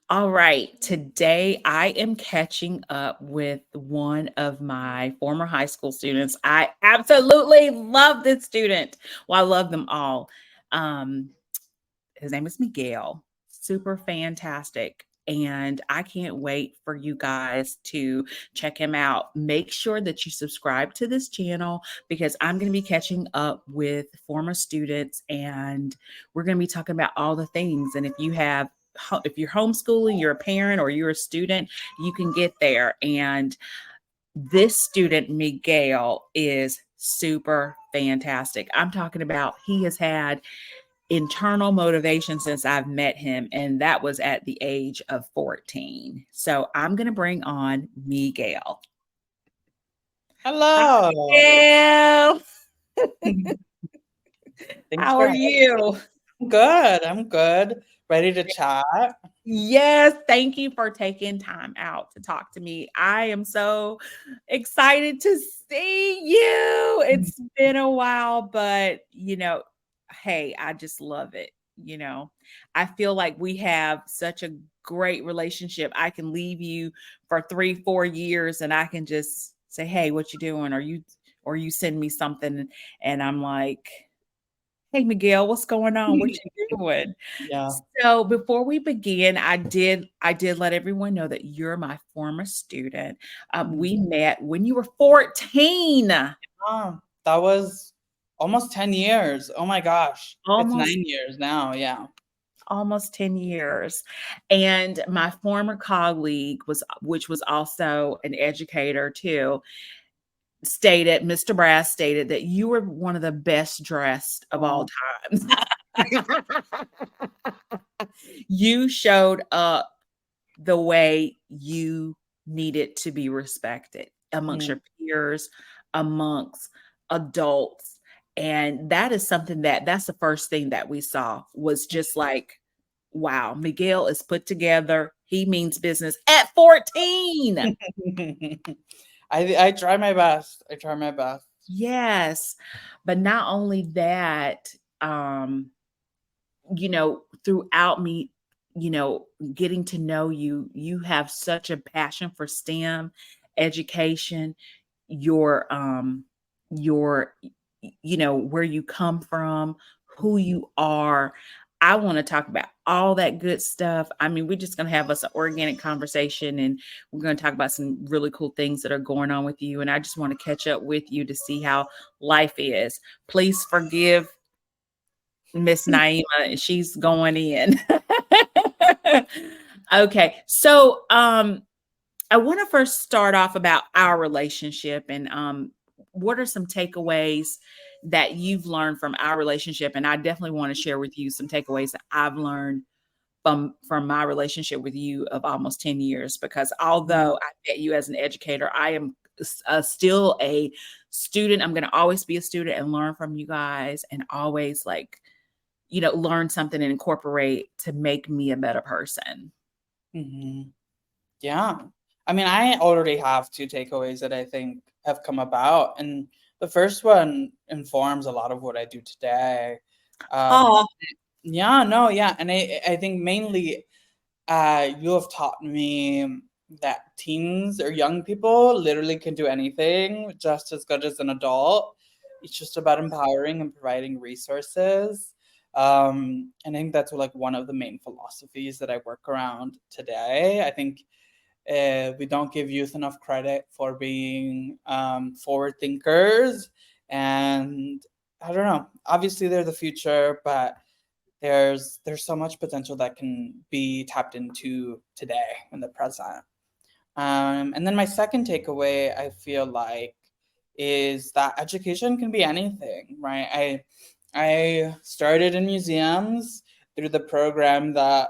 All right. Today I am catching up with one of my former high school students. I absolutely love this student. Well, I love them all. Um, his name is Miguel. Super fantastic. And I can't wait for you guys to check him out. Make sure that you subscribe to this channel because I'm going to be catching up with former students and we're going to be talking about all the things. And if you're homeschooling, you're a parent or you're a student, you can get there. And this student, Miguel, is super fantastic. I'm talking about he has had internal motivation since I've met him, and that was at the age of 14. So I'm going to bring on Miguel. Hi, Hello. Miguel. Thanks How for are having you? me. Good. I'm good. Ready to chat. Yes, thank you for taking time out to talk to me. I am so excited to see you. It's been a while, but hey, I just love it. I feel like we have such a great relationship. I can leave you for 3, 4 years and I can just say, "Hey, what you doing?" Or you send me something and I'm like, "Hey, Miguel, what's going on? What you doing?" Yeah. So before we begin, I did let everyone know that you're my former student. Mm. We met when you were 14, That was almost 10 years. Oh my gosh. It's almost 9 years now. Yeah. almost 10 years. And my former colleague which was also an educator too, Mr. Brass stated that you were one of the best dressed of all Oh, times. You showed up the way you needed to be respected amongst mm. your peers, amongst adults. And that is something that's the first thing that we saw was just like, wow, Miguel is put together. He means business at 14. I try my best. I try my best. Yes. But not only that, um, throughout me, getting to know you, you have such a passion for STEM education, your where you come from, who you are. I want to talk about all that good stuff. I mean, we're just going to have us an organic conversation and we're going to talk about some really cool things that are going on with you. And I just want to catch up with you to see how life is. Please forgive Miss Naima, she's going in. Okay. So, I want to first start off about our relationship and what are some takeaways that you've learned from our relationship? And I definitely want to share with you some takeaways that I've learned from my relationship with you of almost 10 years because Mm. although I met you as an educator, I am still a student. I'm going to always be a student and learn from you guys and always learn something and incorporate to make me a better person. Mhm. Yeah. I mean, I already have two takeaways that I think have come about. And the first one informs a lot of what I do today. Um, Oh, yeah, no, yeah. And I think mainly you have taught me that teens or young people literally can do anything just as good as an adult. It's just about empowering and providing resources. And I think that's like one of the main philosophies that I work around today. I think we don't give youth enough credit for being forward thinkers, and I don't know. Obviously, they're the future, but there's so much potential that can be tapped into today in the present. And then my second takeaway, I feel like, is that education can be anything, right? I started in museums through the program that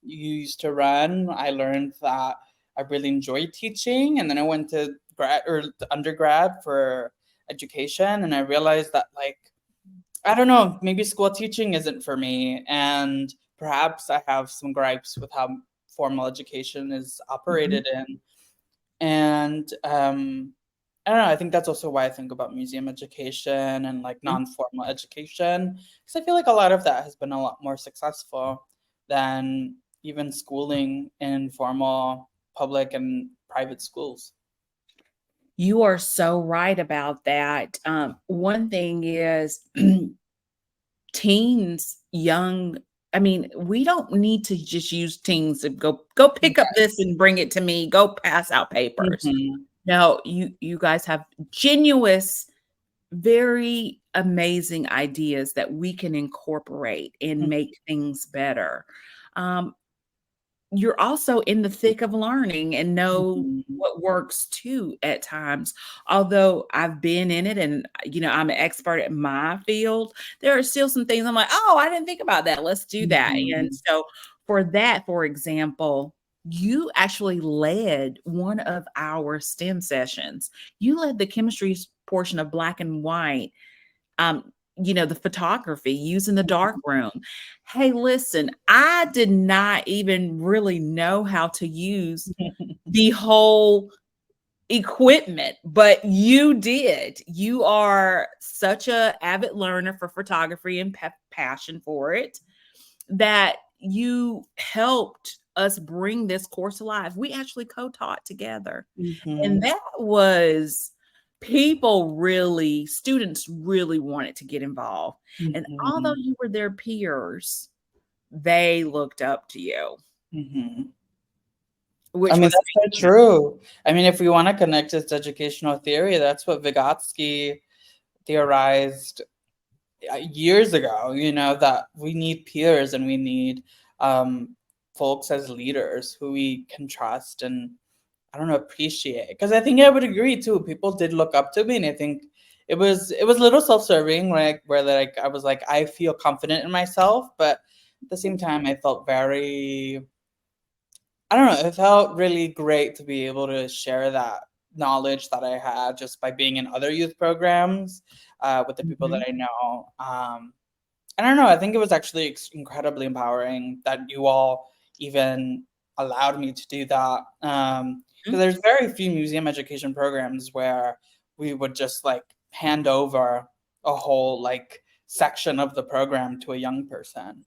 you used to run. I learned that I really enjoyed teaching, and then I went to grad or to undergrad for education, and I realized that like I don't know, maybe school teaching isn't for me, and perhaps I have some gripes with how formal education is mhm, operated in. And I don't know. I think that's also why I think about museum education and like mhm. non-formal education, because I feel like a lot of that has been a lot more successful than even schooling in formal public and private schools. You are so right about that. One thing is teens, young, I mean, we don't need to just use teens to go pick up this and bring it to me, go pass out papers. Mhm. No, you guys have genuine, very amazing ideas that we can incorporate and Mhm. make things better. Um, you're also in the thick of learning and know Mhm. what works too at times. Although I've been in it and I'm an expert at my field, there are still some things I'm like, oh, I didn't think about that. Let's do that. And Mhm. so for that, for example, you actually led one of our STEM sessions. You led the chemistry portion of black and white, the photography, using the dark room. Hey, listen, I did not even really know how to use the whole equipment, but you did. You are such a avid learner for photography and passion for it that you helped us bring this course alive. We actually co-taught together. And Mhm. that was students really wanted to get involved. And although Mhm. you were their peers, they looked up to you, Mhm. I which mean, was that's so true. I mean, if we want to connect it to educational theory, that's what Vygotsky theorized years ago, that we need peers and we need folks as leaders who we can trust and, I don't know, appreciate. Because I think I would agree too. People did look up to me, and I think it was a little self-serving, like where like I was like I feel confident in myself, but at the same time I felt very, I don't know, it felt really great to be able to share that knowledge that I had just by being in other youth programs with the people that Mhm. I know. I don't know. I think it was actually incredibly empowering that you all even allowed me to do that. Because there's very few museum education programs where we would just like hand over a whole like section of the program to a young person.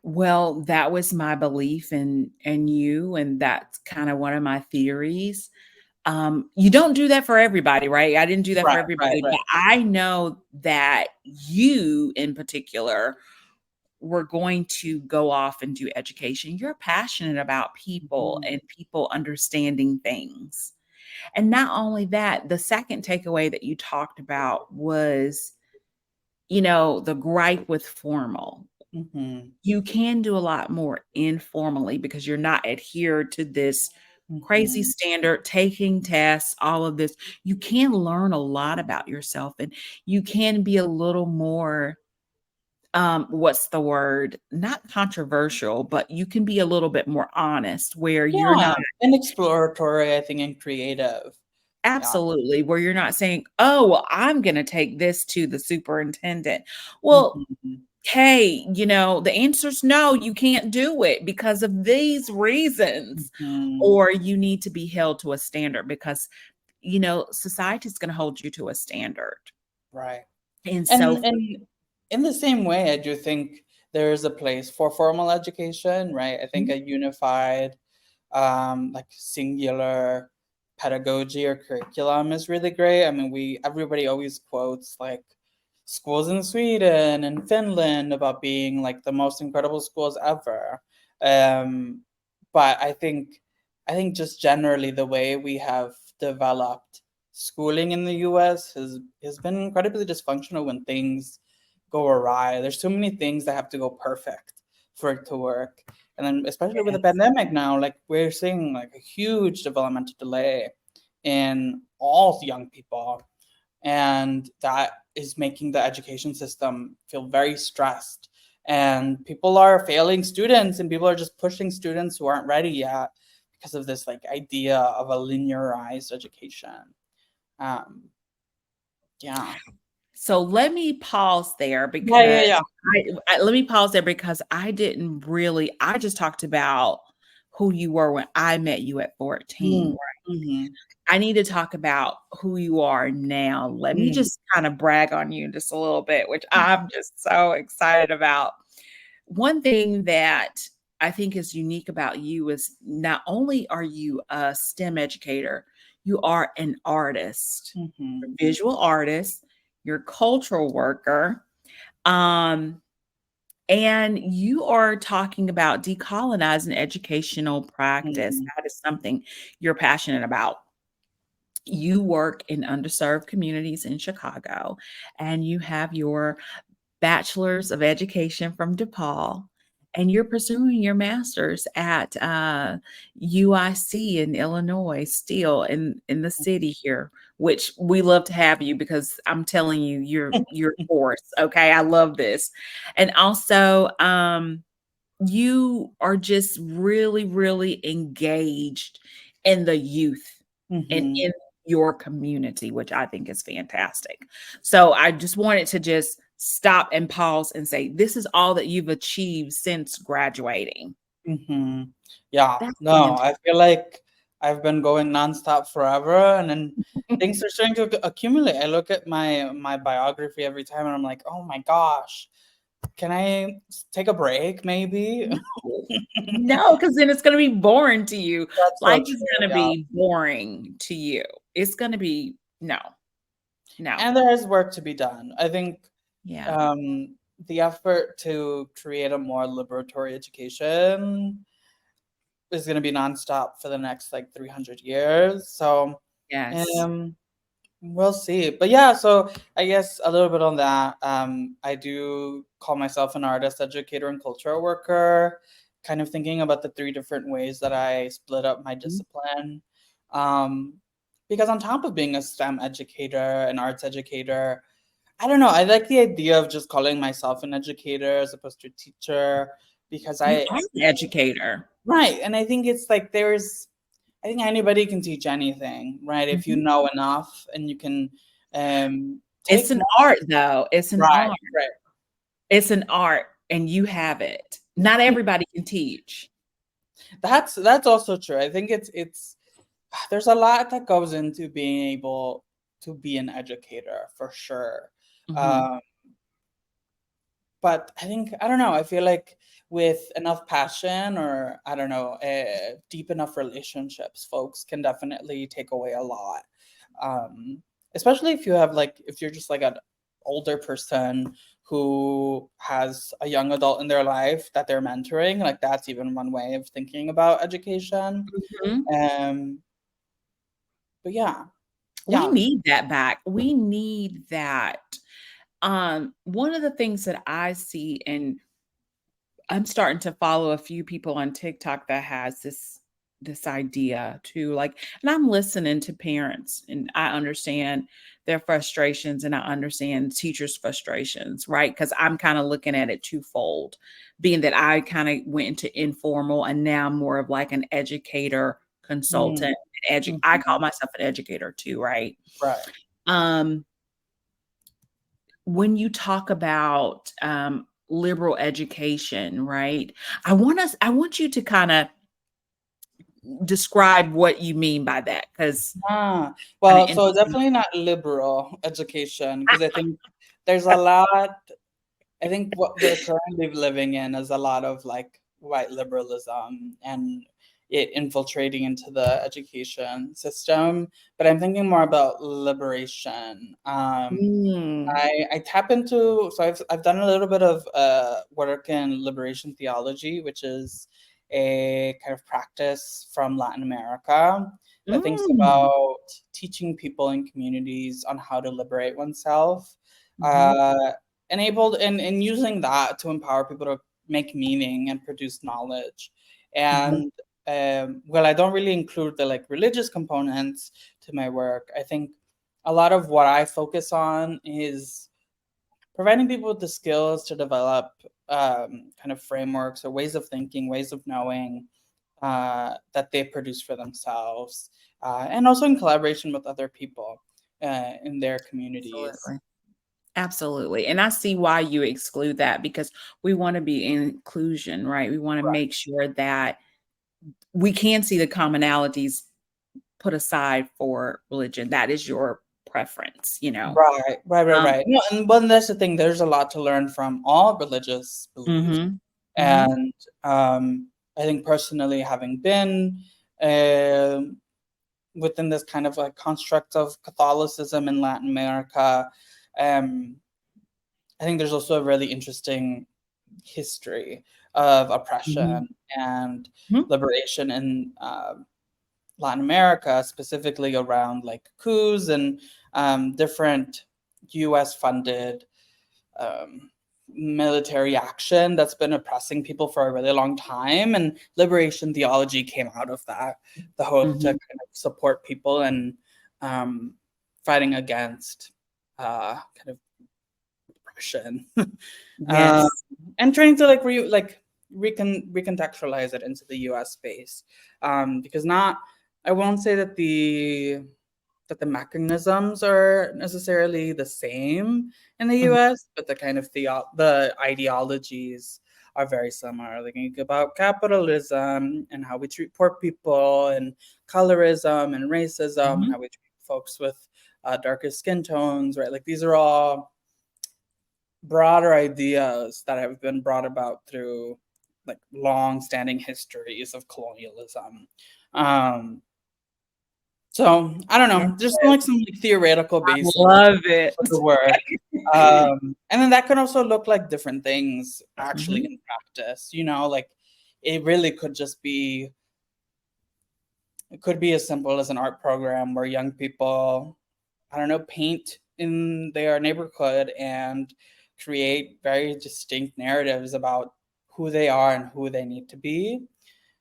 Well, that was my belief in you, and that's kind of one of my theories. You don't do that for everybody, right? I didn't do that for Right, right, everybody, right. but I know that you in particular were going to go off and do education. You're passionate about people Mhm, and people understanding things. And not only that, the second takeaway that you talked about was, the gripe with formal. mhm, You can do a lot more informally because you're not adhered to this crazy mhm. standard, taking tests, all of this. You can learn a lot about yourself and you can be a little more, what's the word? Not controversial, but you can be a little bit more honest where you're Yeah, not and exploratory, I think, and creative. Yeah. absolutely, where you're not saying, oh, well, I'm going to take this to the superintendent. Well, Mhm, hey, the answer's no, you can't do it because of these reasons. mhm. Or you need to be held to a standard because, society's going to hold you to a standard. Right. And so, And in the same way, I do think there is a place for formal education, right? I think a unified, like singular pedagogy or curriculum is really great. I mean, everybody always quotes like schools in Sweden and Finland about being like the most incredible schools ever. Um, but I think just generally the way we have developed schooling in the US has been incredibly dysfunctional when things go awry. There's so many things that have to go perfect for it to work. And then especially with the yes. pandemic now, like we're seeing like a huge developmental delay in all young people. And that is making the education system feel very stressed. And people are failing students and people are just pushing students who aren't ready yet because of this like idea of a linearized education. Um, yeah. So let me pause there Yeah, yeah, because yeah. let me pause there because I didn't really, I just talked about who you were when I met you at 14. Mm, mhm, I need to talk about who you are now. Let me mm, just kind of brag on you just a little bit, which I'm just so excited about. One thing that I think is unique about you is not only are you a STEM educator, you are an artist, a Mhm. visual artist, you're a cultural worker, um, and you are talking about decolonizing educational practice. Mhm. That is something you're passionate about. You work in underserved communities in Chicago, and you have your bachelor's of education from DePaul, and you're pursuing your master's at UIC in Illinois, still in the city here, which we love to have you because I'm telling you, you're a force. Okay, I love this, and also you are just really, really engaged in the youth and Mhm. in your community, which I think is fantastic. So I just wanted to just stop and pause and say, this is all that you've achieved since graduating. Mhm. Yeah. That's No, fantastic. I feel like I've been going nonstop forever, and then things are starting to accumulate. I look at my biography every time, and I'm like, oh my gosh, can I take a break, maybe? No, no, because then it's going to be boring to you. That's so Life is true. going to Yeah. be boring to you. It's going to be, no, no. And there is work to be done. I think Yeah. um, the effort to create a more liberatory education is going to be nonstop for the next like 300 years. So, Yes. um, we'll see. But yeah, so I guess a little bit on that. I do call myself an artist, educator, and cultural worker, kind of thinking about the three different ways that I split up my Mhm. discipline. Um, because on top of being a STEM educator, an arts educator, I don't know, I like the idea of just calling myself an educator as opposed to a teacher because You I, are an educator. right. And I think it's like I think anybody can teach anything, right? If you Mhm. know enough and you can It's take an notes. art, though. It's an Right, art. right. It's an art, and you have it. Not everybody can teach. That's also true. I think it's there's a lot that goes into being able to be an educator for sure. Mhm. Um, but I think I don't know. I feel like with enough passion or I don't know, deep enough relationships, folks can definitely take away a lot. Um, Especially if you have like if you're just like an older person who has a young adult in their life that they're mentoring. Like that's even one way of thinking about education. Mhm. Um, but yeah, We yeah. need that back. We need that. One of the things that I see, and I'm starting to follow a few people on TikTok that has this idea too, like, and I'm listening to parents, and I understand their frustrations, and I understand teachers' frustrations, right? Because I'm kind of looking at it twofold, being that I kind of went into informal, and now I'm more of like an educator, Mm, consultant, I call mhm, myself an educator too, right? right. Um, when you talk about liberal education, right? I want you to kind of describe what you mean by that, because Ah, kind of well, so interesting. definitely not liberal education because I think there's a lot. I think what we're currently living in is a lot of like white liberalism and it infiltrating into the education system. But I'm thinking more about liberation. Mm, I tap into so I've done a little bit of work in liberation theology, which is a kind of practice from Latin America that thinks mm, about teaching people in communities on how to liberate oneself, mhm, uh, enabled and using that to empower people to make meaning and produce knowledge. mhm, And well, I don't really include the like religious components to my work. I think a lot of what I focus on is providing people with the skills to develop kind of frameworks or ways of thinking, ways of knowing that they produce for themselves, and also in collaboration with other people in their communities. absolutely. Absolutely. And I see why you exclude that, because we want to be inclusion, right? We want to Right, make sure that we can see the commonalities put aside for religion. That is your preference, you know. right, right, right, Um, right. No, and but that's the thing. There's a lot to learn from all religious beliefs, mhm, mhm. and um, I think personally, having been um within this kind of like construct of Catholicism in Latin America, um, I think there's also a really interesting history of Mhm. oppression and Mhm. liberation in Latin America, specifically around like coups and different U.S. funded um, military action that's been oppressing people for a really long time. And liberation theology came out of that, the hope to Mhm. kind of support people and um, fighting against kind of oppression. um, Yes. and trying to recontextualize it into the U.S. space, because not I won't say that the mechanisms are necessarily the same in the Mhm. U.S., but the kind of the ideologies are very similar. Like think about capitalism and how we treat poor people, and colorism and racism, and Mhm. how we treat folks with darker skin tones, right? Like these are all broader ideas that have been brought about through like long-standing histories of colonialism. Um, so I don't know. There's like Yes. some like theoretical I basis love it. for the work, and then that can also look like different things actually Mhm. in practice. You know, like it really could just be it could be as simple as an art program where young people, I don't know, paint in their neighborhood and create very distinct narratives about who they are and who they need to be,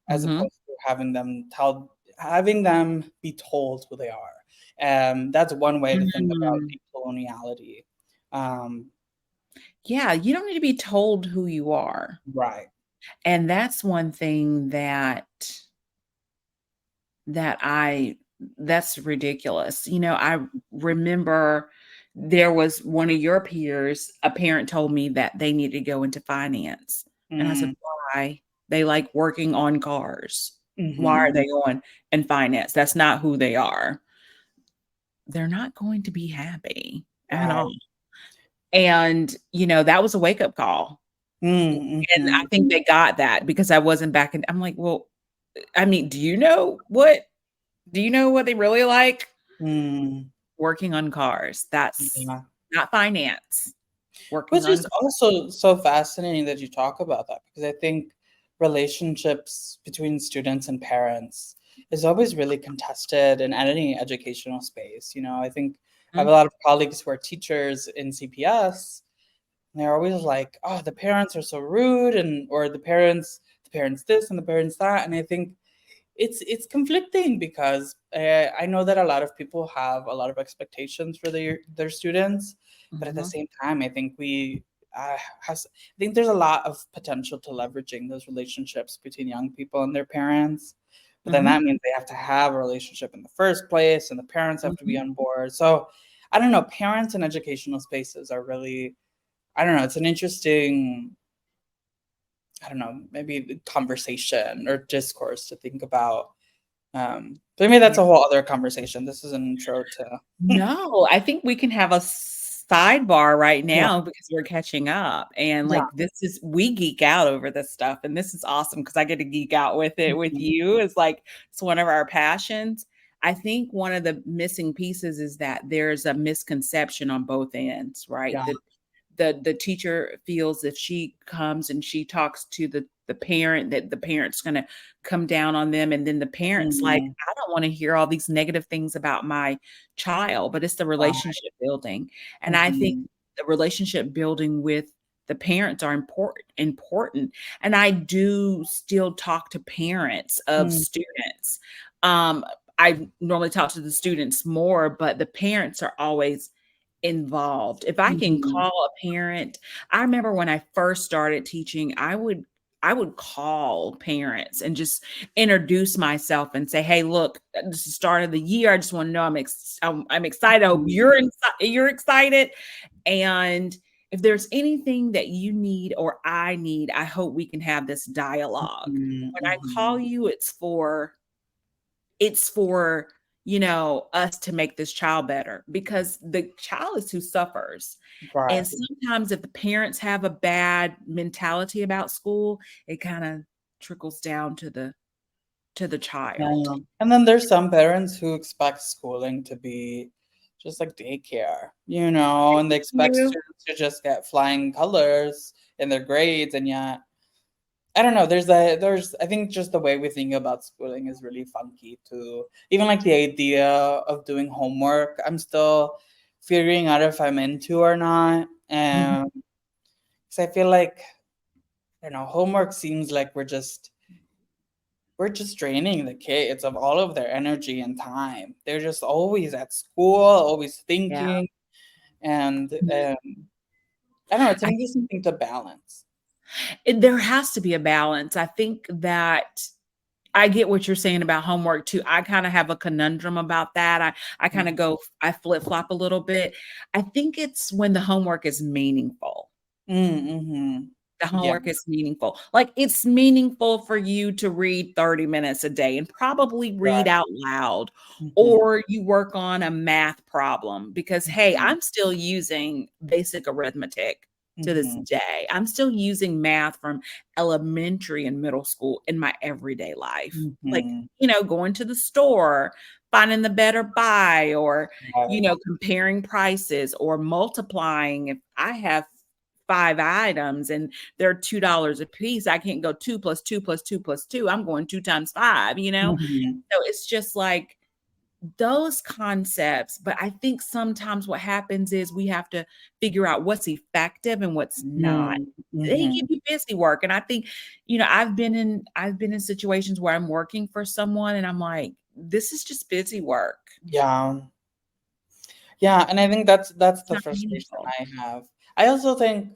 as Mhm. opposed to having them be told who they are. And that's one way to think about Mm. decoloniality. Um, Yeah, you don't need to be told who you are. right. And that's one thing that I that's ridiculous. I remember there was one of your peers, a parent told me that they needed to go into finance. And I said, Mm, "Why? They like working on cars. Why hmm. are they going in finance? That's not who they are." They're not going to be happy at Right. all. And, that was a wake-up call. And I Mm-hmm. think they got that because I wasn't back in I'm like, "Well, I mean, do you know what they really like? Mm, Working on cars. That's yeah. not finance. Working Which on is also so fascinating that you talk about that, because I think relationships between students and parents is always really contested in any educational space. You know, I think I have a Mhm, lot of colleagues who are teachers in CPS, and they're always like, "Oh, the parents are so rude," and or the parents this and the parents that, and I think it's conflicting because I know that a lot of people have a lot of expectations for their students, but at the mhm, same time, I think I think there's a lot of potential to leveraging those relationships between young people and their parents. But then mhm, that means they have to have a relationship in the first place, and the parents have to be mhm. on board. So I don't know. Parents in educational spaces are really, I don't know. It's an interesting, I don't know, maybe conversation or discourse to think about. But maybe Yeah. that's a whole other conversation. This is an intro to No, I think we can have a sidebar right yeah, now because we're catching up, and, yeah. like, we geek out over this stuff, and this is awesome because I get to geek out with it with Mhm. you. It's one of our passions. I think one of the missing pieces is that there's a misconception on both ends, right? Yeah. The teacher feels if she comes and she talks to the parent, that the parent's gonna come down on them, and then the parent's like, Mhm. "I don't wanna hear all these negative things about my child," but it's the Right. relationship building, and I think Mhm. the relationship building with the parents are important, and I do still talk to parents of Mm, students. Um, I normally talk to the students more, but the parents are always involved. If I can mhm. call a parent, I remember when I first started teaching, I would call parents and just introduce myself and say, "Hey, look, this is the start of the year. I just want to know I'm excited. I hope Mhm. you're excited. And if there's anything that you need or I need, I hope we can have this dialogue. Mhm. When I call Mhm. you, it's for us to make this child better because the child is who suffers. Right. And sometimes if the parents have a bad mentality about school, it kind of trickles down to the child. Yeah. And then there's some parents who expect schooling to be just like daycare, and they expect You students to just get flying colors in their grades, and yet I don't know. There's I think just the way we think about schooling is really funky too. Even like the idea of doing homework, I'm still figuring out if I'm into or not. Mhm. And because I feel like I don't know, homework seems like we're just draining the kids of all of their energy and time. They're just always at school, always Yeah. thinking, and Mhm. I don't know. It's an I interesting thing to balance. There has to be a balance. I think that I get what you're saying about homework too. I kind of have a conundrum about that. I kind of I flip flop a little bit. I think it's when the homework is meaningful. Mm-hmm. The Yeah. homework is meaningful. Like it's meaningful for you to read 30 minutes a day and probably read Right. out loud, Mm-hmm. or you work on a math problem because, hey, Mm-hmm. I'm still using basic arithmetic to this Mm-hmm. day. I'm still using math from elementary and middle school in my everyday life. Like, Mm-hmm. going to the store, finding the better buy, or, Right. comparing prices or multiplying. If I have 5 items and they're $2 a piece, I can't go 2 plus 2 plus 2 plus 2. I'm going 2 times 5. Mhm. So it's just like those concepts. But I think sometimes what happens is we have to figure out what's effective and what's not. Mm, They give mhm. you busy work. And I think, I've been in situations where I'm working for someone and I'm like, this is just busy work. Yeah. Yeah, and I think that's It's the not frustration meaningful. I have. I also think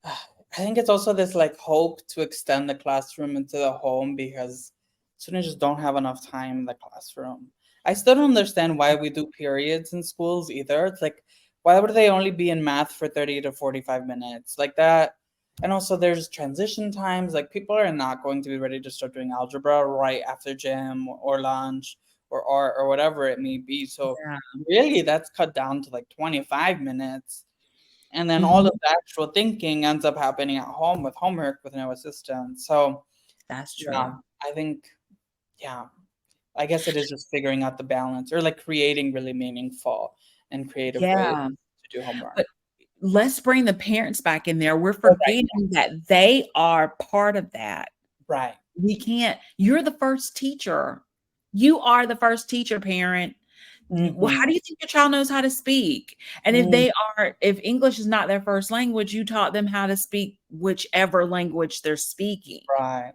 I think it's also this like hope to extend the classroom into the home because students just don't have enough time in the classroom. I still don't understand why we do periods in schools either. It's like why would they only be in math for 30 to 45 minutes like that? And also there's transition times. Like people are not going to be ready to start doing algebra right after gym or lunch or art or whatever it may be. So Yeah. really that's cut down to like 25 minutes, and then all of Mhm. the actual thinking ends up happening at home with homework with no assistance. So That's yeah, true. I think yeah, I guess it is just figuring out the balance or like creating really meaningful and creative ways Yeah. to do homework. But let's bring the parents back in there. We're Oh, right, forgetting that they are part of that. right. We can't You're the first teacher. You are the first teacher, parent. Well, how Mm-hmm. do you think your child knows how to speak? And Mm, if English is not their first language, you taught them how to speak whichever language they're speaking. right.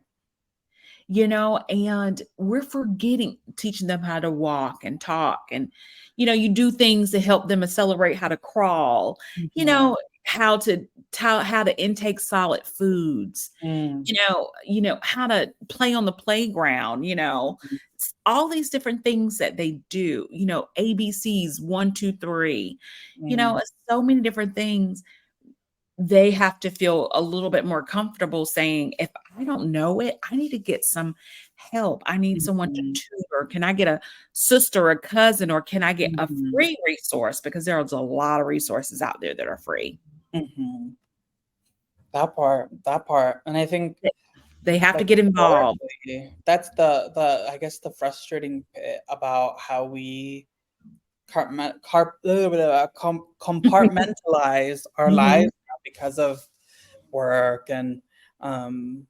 And we're forgetting teaching them how to walk and talk, and you do things to help them accelerate how to crawl, you Mm-hmm. know how to how to intake solid foods, Mm, how to play on the playground, all these different things that they do, ABCs, 1 2 3, mm, so many different things. They have to feel a little bit more comfortable saying, if I don't know it, I need to get some help. I need someone to mhm, tutor. Can I get a sister, a cousin, or can I get a mhm, free resource? Because there's a lot of resources out there that are free. mhm. That part, and I think They they have to like get involved. historically, that's the I guess the frustrating bit about how we compartmentalize our Mhm. lives now because of work and um,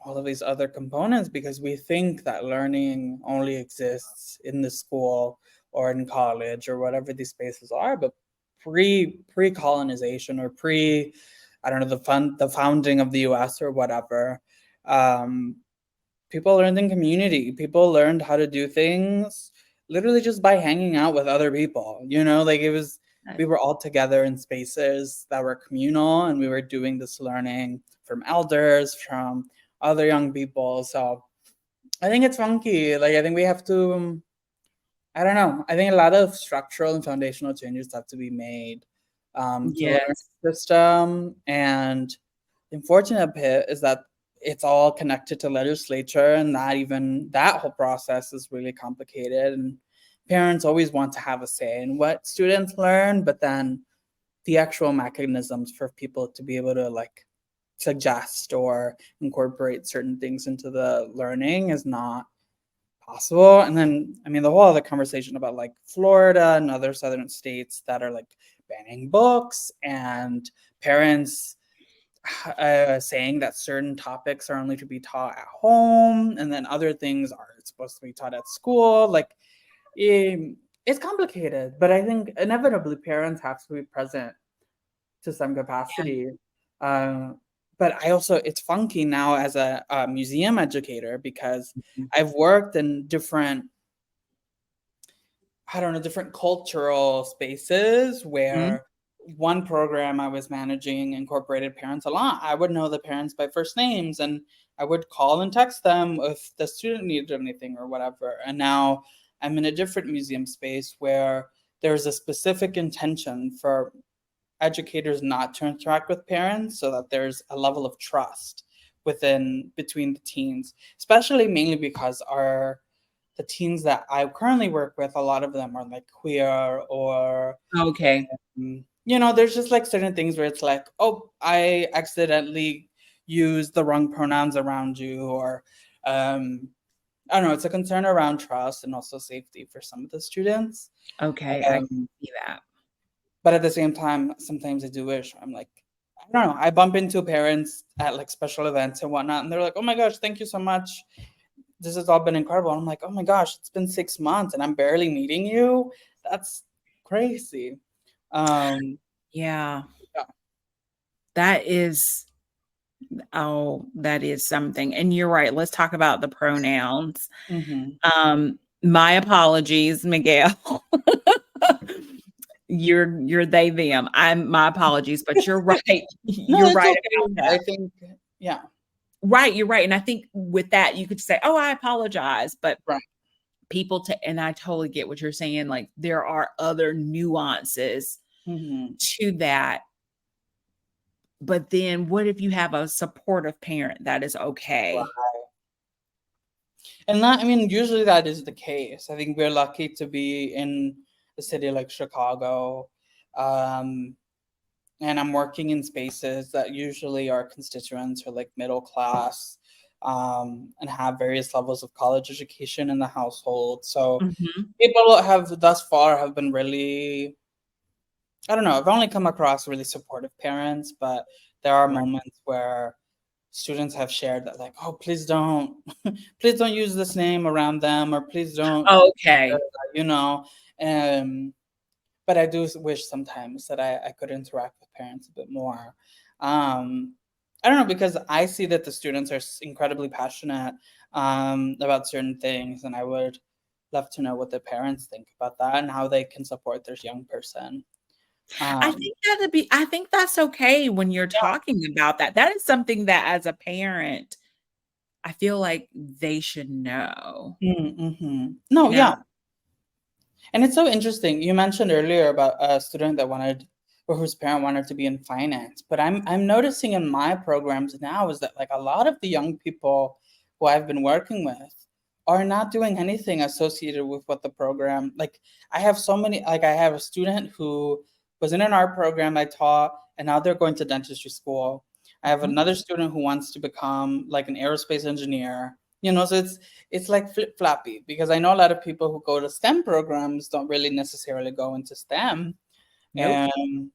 all of these other components because we think that learning only exists in the school or in college or whatever these spaces are, but pre-colonization or pre I don't know the founding of the US or whatever, um, people learned in community. People learned how to do things literally just by hanging out with other people. Like it was Uh, we were all together in spaces that were communal and we were doing this learning from elders, from other young people. So I think it's funky. Like I think we have to I don't know. I think a lot of structural and foundational changes have to be made to the learning Yes. system. And the unfortunate bit is that it's all connected to legislature, and not even that whole process is really complicated. And parents always want to have a say in what students learn, but then the actual mechanisms for people to be able to like suggest or incorporate certain things into the learning is not possible. And then, I mean, the whole other conversation about like Florida and other southern states that are like banning books and parents saying that certain topics are only to be taught at home and then other things are supposed to be taught at school. Like, it's complicated, but I think inevitably parents have to be present to some capacity. Um, but I also, it's funky now as a museum educator because I've worked in different, I don't know, different cultural spaces Mhm. where one program I was managing incorporated parents a lot. I would know the parents by first names and I would call and text them if the student needed anything or whatever. And now I'm in a different museum space where there's a specific intention for educators not to interact with parents so that there's a level of trust within between the teens, especially mainly because our the teens that I currently work with, a lot of them are like queer or Okay. there's just like certain things where it's like, oh, I accidentally used the wrong pronouns around you, or I don't know, it's a concern around trust and also safety for some of the students. Okay, I can Um, see that. but at the same time, sometimes I do wish I'm like, I don't know, I bump into parents at like special events and whatnot, and they're like, oh my gosh, thank you so much. This has all been incredible. And I'm like, oh my gosh, it's been 6 months and I'm barely meeting you. That's crazy. Um, Yeah, yeah. that is that is something, and you're right, let's talk about the pronouns. Hmm. My apologies, Miguel. You're they, them. My apologies, but you're right. No, You're it's right okay. about that. I think, yeah, Right, you're right, and I think with that, you could say, "Oh, I apologize," but right. people to and I totally get what you're saying, like, there are other nuances Hmm. to that, but then what if you have a supportive parent that is okay? Right. And that, I mean, usually that is the case. I think we're lucky to be in a city like Chicago. Um, and I'm working in spaces that usually our constituents are like middle class, and have various levels of college education in the household. So Mhm. people have thus far have been really, I don't know, I've only come across really supportive parents, but there are Right. moments where students have shared that like, oh, please don't please don't use this name around them, or please don't, Okay. you know. um but I do wish sometimes that I could interact with parents a bit more. um I don't know, because I see that the students are incredibly passionate about certain things, and I would love to know what the parents think about that and how they can support their young person. um I think that's okay when you're talking about that. That is something that as a parent, I feel like they should know, mm-hmm. you No, know? yeah. And it's so interesting. You mentioned earlier about a student that wanted, or whose parent wanted to be in finance. But I'm noticing in my programs now is that like a lot of the young people who I've been working with are not doing anything associated with what the program, like I have so many, like I have a student who was in an art program I taught, and now they're going to dentistry school. I have Mhm. another student who wants to become like an aerospace engineer. So it's like flip floppy, because I know a lot of people who go to STEM programs don't really necessarily go into STEM. Nope. And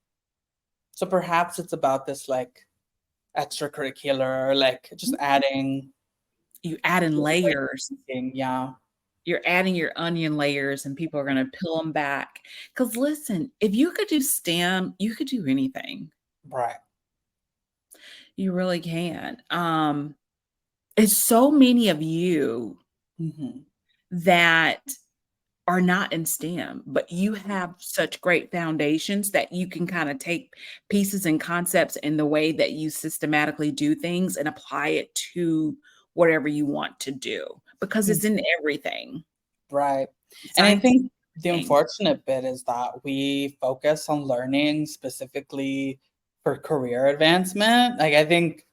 so perhaps it's about this like extracurricular, like just adding You add in different ways layers. of thinking. Yeah. You're adding your onion layers and people are gonna peel them back. Because listen, if you could do STEM, you could do anything. Right. You really can. It's so many of you Hmm. that are not in STEM, but you have such great foundations that you can kinda take pieces and concepts in the way that you systematically do things and apply it to whatever you want to do, because it's in everything. Right. And I Science is think the everything. unfortunate bit is that we focus on learning specifically for career advancement. Like I think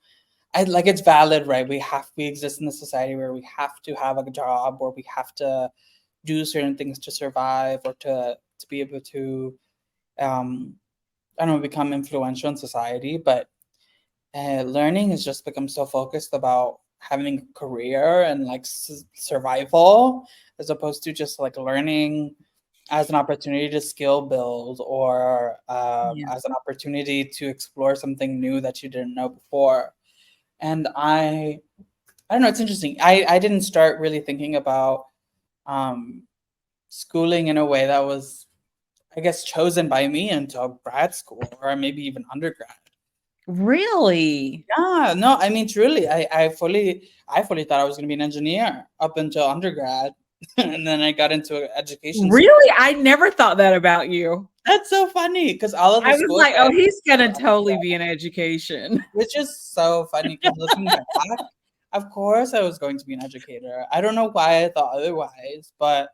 I like it's valid, right? We exist in a society where we have to have a job, or we have to do certain things to survive, or to be able to, um I don't know, become influential in society. But learning has just become so focused about having a career and like survival, as opposed to just like learning as an opportunity to skill build, or Yeah. as an opportunity to explore something new that you didn't know before. And I don't know, it's interesting. I didn't start really thinking about um, schooling in a way that was, I guess, chosen by me until grad school or maybe even undergrad. Really? Yeah, no, I mean, truly, I fully thought I was going to be an engineer up until undergrad, and then I got into education. Really? I never thought that about you. That's so funny because all of the I was schools like, that "Oh, I went he's gonna to, totally be in education." which is so funny because looking back, of course I was going to be an educator. I don't know why I thought otherwise, but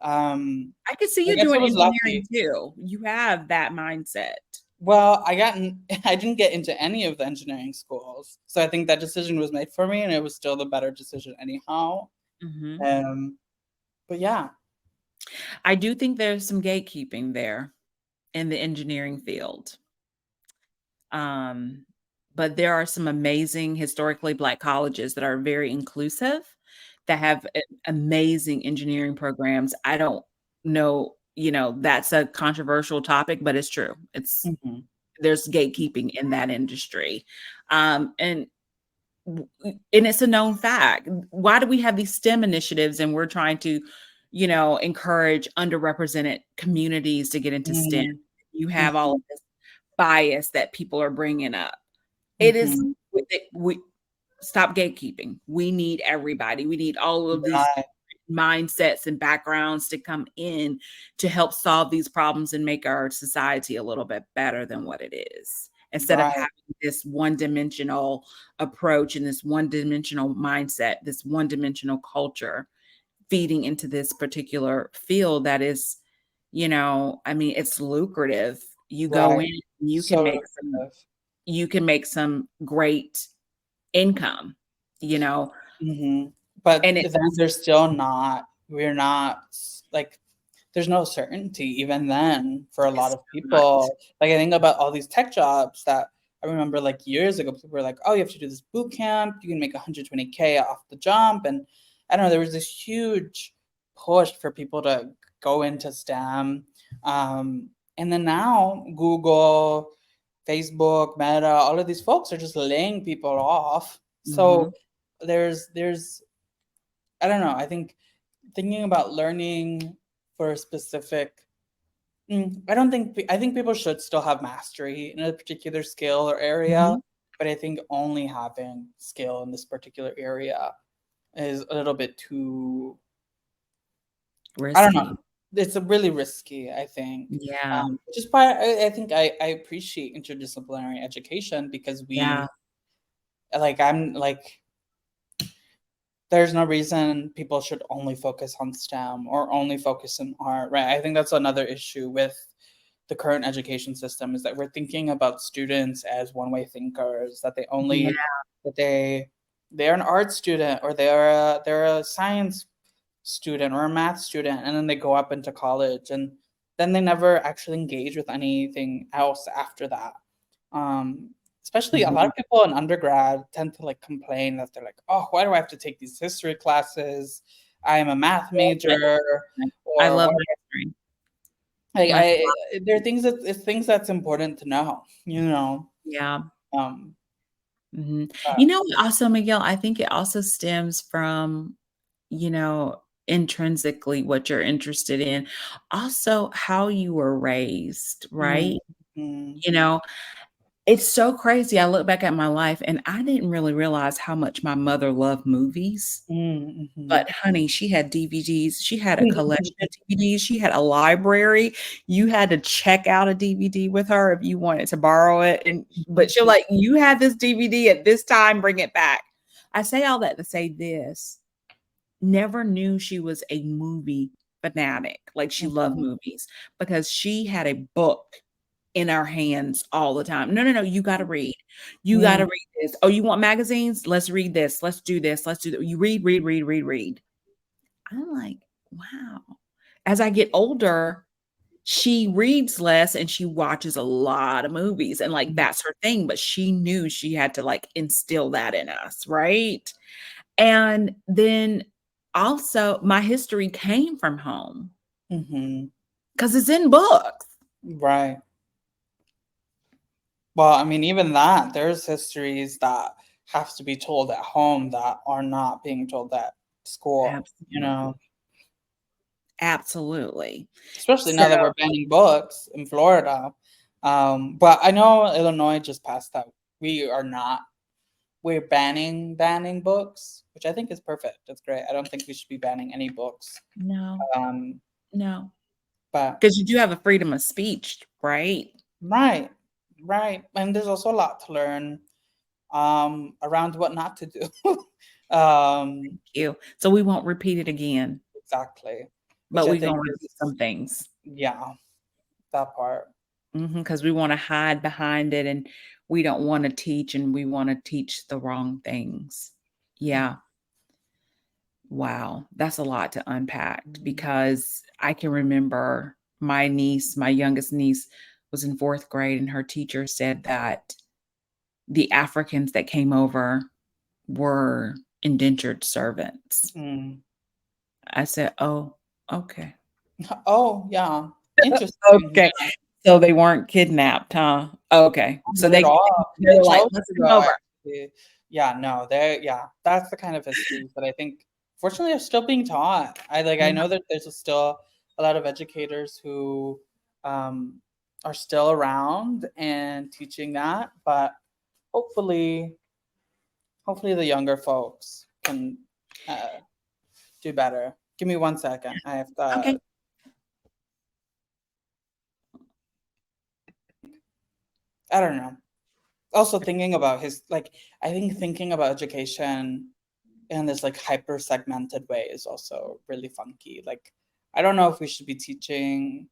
I could see I you guess I doing was engineering lucky. too. You have that mindset. Well, I didn't get into any of the engineering schools, so I think that decision was made for me, and it was still the better decision anyhow. Mhm. Um, but yeah. I do think there's some gatekeeping there in the engineering field. Um, but there are some amazing historically Black colleges that are very inclusive, that have amazing engineering programs. I don't know, that's a controversial topic, but it's true. Mhm. There's gatekeeping in that industry. And and it's a known fact. Why do we have these STEM initiatives and we're trying to, encourage underrepresented communities to get into STEM? Mhm. You have all of Mhm. this bias that people are bringing up. It is Mhm. we stop gatekeeping. We need everybody. We need all of these Right. mindsets and backgrounds to come in to help solve these problems and make our society a little bit better than what it is. Instead of Right. having this one-dimensional approach and this one-dimensional mindset, this one-dimensional culture feeding into this particular field that is, I mean, it's lucrative. You go Right. in, you can So make some lucrative. you can make some great income, you know, But and it's then there's still not, we're not like, there's no certainty even then for a lot it's of not. people. Like I think about all these tech jobs that I remember like years ago, people were like, oh, you have to do this boot camp, you can make 120K off the jump. And I don't know, there was this huge push for people to go into STEM. And then now Google, Facebook, Meta, all of these folks are just laying people off. So Mhm. there's I don't know. I think thinking about learning for a specific, I think people should still have mastery in a particular skill or area, Mhm. but I think only having skill in this particular area is a little bit too, I don't know. Risky. It's a really risky, I think. Yeah. Which is why I think I appreciate interdisciplinary education because Yeah. I'm like, there's no reason people should only focus on STEM or only focus on art, right? I think that's another issue with the current education system, is that we're thinking about students as one-way thinkers, that Yeah. that they're an art student, or they're a science student or a math student, and then they go up into college and then they never actually engage with anything else after that. um Especially a lot Mhm. of people in undergrad tend to like complain that they're like, oh, why do I have to take these history classes? I am a math major. I Or love why, history. like, My there are things that it's things that's important to know, Yeah. um Mhm. but, Also, Miguel, I think it also stems from, intrinsically what you're interested in. Also, how you were raised, right? mm, You know, it's so crazy. I look back at my life and I didn't really realize how much my mother loved movies. mm, But honey, she had DVDs. She had a collection mhm. of DVDs. She had a library. You had to check out a DVD with her if you wanted to borrow it. But she'll like, you had this DVD at this time, bring it back. I say all that to say this. Never knew she was a movie fanatic. Like she loved Mhm, movies because she had a book in our hands all the time. No, no, no, you gotta read. You gotta mm, read this. Oh, you want magazines? Let's read this. Let's do this. Let's do that. You read, read, read, read, read. I'm like, wow. As I get older, she reads less and she watches a lot of movies, and like that's her thing, but she knew she had to like instill that in us, right? And then also my history came from home Mm-hmm. because it's in books. Right. Well, I mean, even that, there's histories that have to be told at home that are not being told at school, you know, Absolutely. Absolutely. especially So now that we're banning books in Florida. But I know Illinois just passed that we are not, we're banning books, which I think is perfect. That's great. I don't think we should be banning any books. no, Um, no, but because you do have a freedom of speech, right? right, right. And there's also a lot to learn around what not to do. um, You. So we won't repeat it again, exactly. Which but I we're think gonna repeat is, some things. yeah, that part. Because we wanna hide behind it, and we don't wanna teach, and we wanna teach the wrong things. Yeah. Wow, that's a lot to unpack Mhm. because I can remember my niece, my youngest niece, was in 4th grade, and her teacher said that the Africans that came over were indentured servants. Mm. I said, "Oh, okay." Oh, yeah. Interesting. Okay. So they weren't kidnapped, huh? Okay. So Not at all. they They were like, chose "Let's to come go, over." actually. Yeah, no, they yeah, that's the kind of histories that I think fortunately are still being taught. I Yeah. know that there's still a lot of educators who um are still around and teaching that, but hopefully hopefully the younger folks can uh do better. Give me 1 second. I have to Okay. I don't know. Also thinking about his like I think thinking about education in this like hyper segmented way is also really funky. Like, I don't know if we should be teaching.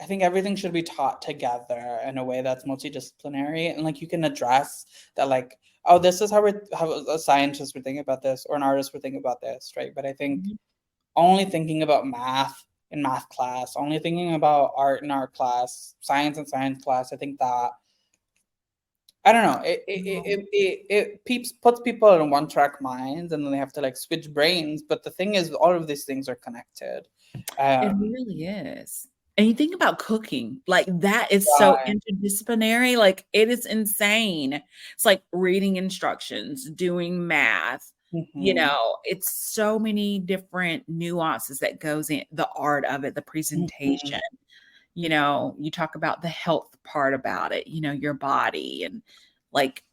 I think everything should be taught together in a way that's multidisciplinary, and like you can address that, like, oh, this is how a scientist would think about this, or an artist would think about this, right? But I think Mhm. only thinking about math in math class, only thinking about art in art class, science in science class, I think that I don't know. It puts people in one track minds, and then they have to like switch brains. But the thing is, all of these things are connected. It Um, really is. And you think about cooking, like, that is so right. interdisciplinary, like, it is insane. It's like reading instructions, doing math, Hmm. it's so many different nuances that goes in the art of it, the Hmm. presentation, you talk about the health part about it, your body and, like,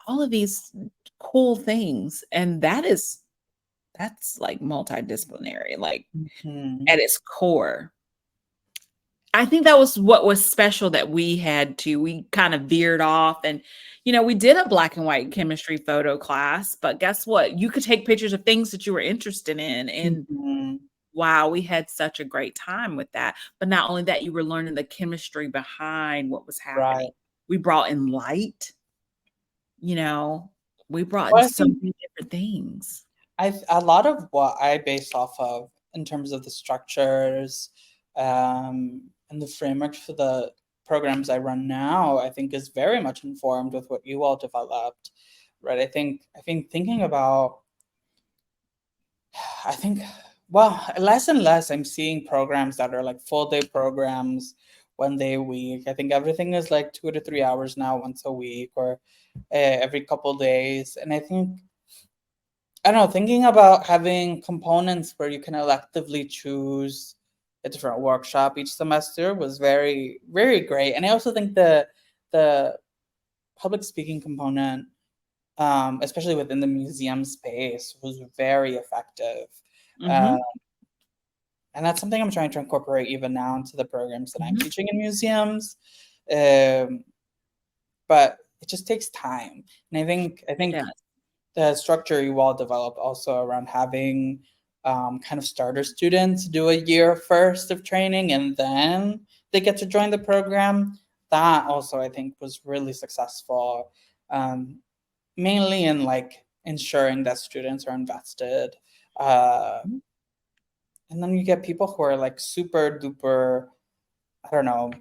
all of these cool things, and that's, like, multidisciplinary, like, Hmm. at its core. I think that was what was special that we had to we kind of veered off and, we did a black and white chemistry photo class, but guess what? You could take pictures of things that you were interested in, and Hmm. wow, we had such a great time with that. But not only that, you were learning the chemistry behind what was happening. Right. We brought in light, you know, we brought in Well, I so think many different things. a lot of what I base off of in terms of the structures and the framework for the programs I run now, I think is very much informed with what you all developed, right? I think thinking about I think, well, less and less I'm seeing programs that are like full day programs, 1 day a week. I think everything is like 2 to 3 hours now, once a week or every couple days. And I think, I don't know, thinking about having components where you can electively choose a different workshop each semester was very, very great. And I also think the public speaking component, especially within the museum space, was very effective. Uh, Mhm, and that's something I'm trying to incorporate even now into the programs that I'm mhm. teaching in museums. Um, but it just takes time, and I think Yes. the structure you all developed also around having kind of starter students do a year first of training and then they get to join the program. That also I think was really successful, um, mainly in like ensuring that students are invested. Uh, And then you get people who are like super duper, I don't know,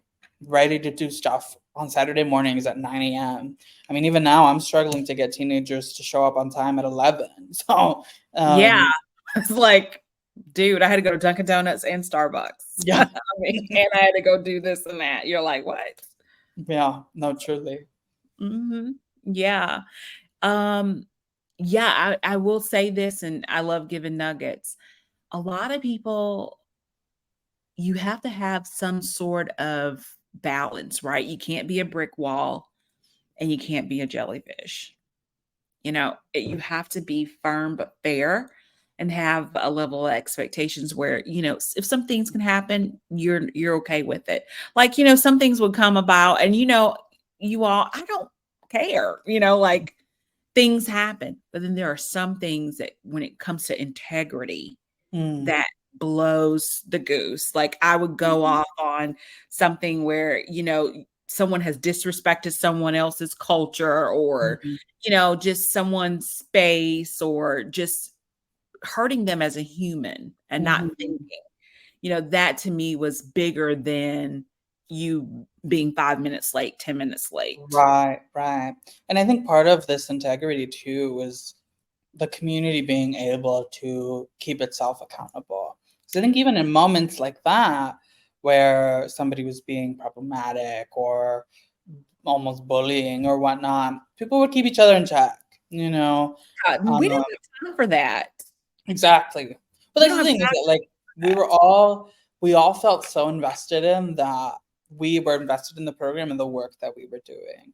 ready to do stuff on Saturday mornings at 9 a.m. I mean, even now I'm struggling to get teenagers to show up on time at 11. So, Yeah. It's like, dude, I had to go to Dunkin' Donuts and Starbucks. yeah, I mean, and I had to go do this and that. You're like, what? yeah, no, truly. Hmm. Yeah. Um, yeah, I will say this, and I love giving nuggets. A lot of people, you have to have some sort of balance, right? You can't be a brick wall and you can't be a jellyfish. You have to be firm but fair and have a level of expectations where, if some things can happen, you're okay with it. Like, some things would come about and you all, I don't care, like things happen. But then there are some things that when it comes to integrity, Mm. that blows the goose. Like I would go Mhm. off on something where, someone has disrespected someone else's culture or, Mhm. just someone's space or just hurting them as a human and not thinking, Mhm. that to me was bigger than you being 5 minutes late, 10 minutes late. Right, right. And I think part of this integrity too was the community being able to keep itself accountable. So I think even in moments like that, where somebody was being problematic or almost bullying or whatnot, people would keep each other in check, you know? We Um, don't have time for that. exactly. But We that's don't the have thing is time that like for that. we all felt so invested in that we were invested in the program and the work that we were doing.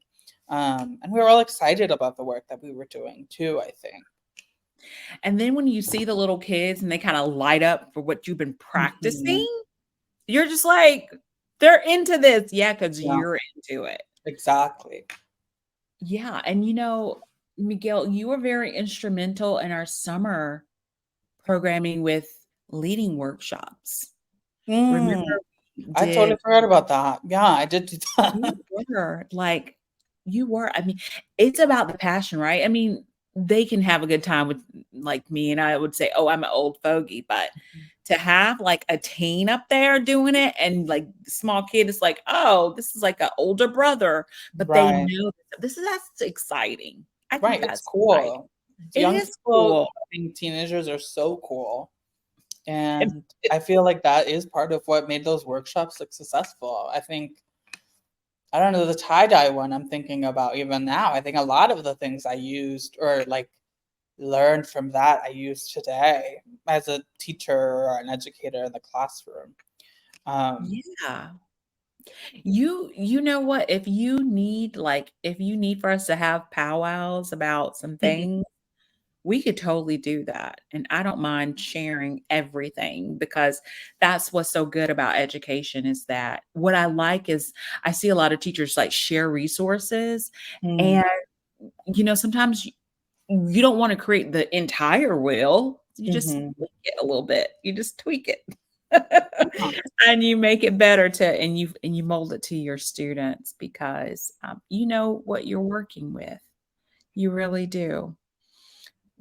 And we were all excited about the work that we were doing too, I think. And then when you see the little kids and they kind of light up for what you've been Mhm. practicing, you're just like, they're into this. Yeah, because Yeah, you're into it. exactly. Yeah. And Miguel, you were very instrumental in our summer programming with leading workshops. Remember, Mm, we I totally did forgot about that. Yeah, I did do you that. were like, you were. I mean, it's about the passion, right? I mean, they can have a good time with like me, and I would say, oh, I'm an old fogey, but to have like a teen up there doing it and like the small kid is like, oh, this is like an older brother, but they Right, know that's exciting. I think right. It's that's exciting. cool. It Young is people, cool. I think teenagers are so cool. And And I feel like that is part of what made those workshops like successful. I think, I don't know, the tie dye one I'm thinking about even now. I think a lot of the things I used or like learned from that I use today as a teacher or an educator in the classroom. Um, yeah. You know what? If you need for us to have powwows about some things, we could totally do that. And I don't mind sharing everything because that's what's so good about education is that what I like is I see a lot of teachers like share resources mm, and sometimes you don't want to create the entire wheel. You just mhm. tweak it a little bit. You just tweak it. Yeah. And you make it better and you mold it to your students because you know what you're working with. You really do.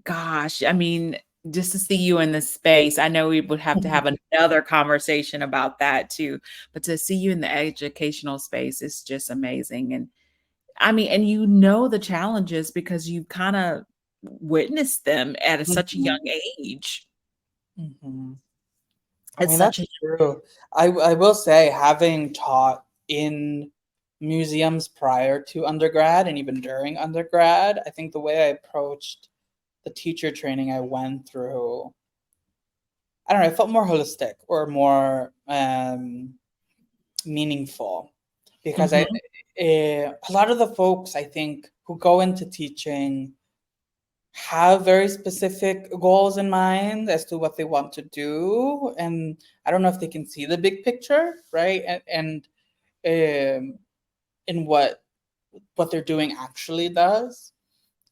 Gosh, I mean, just to see you in this space, I know we would have to have another conversation about that too, but to see you in the educational space is just amazing. And I mean, and the challenges because you kinda witnessed them at such a young Mhm, age. mhm. I At mean, such that's a true. I will say, having taught in museums prior to undergrad and even during undergrad, I think the way I approached the teacher training I went through, I don't know, it felt more holistic or more meaningful because Mhm. a lot of the folks I think who go into teaching have very specific goals in mind as to what they want to do, and I don't know if they can see the big picture, right? And in what they're doing actually does.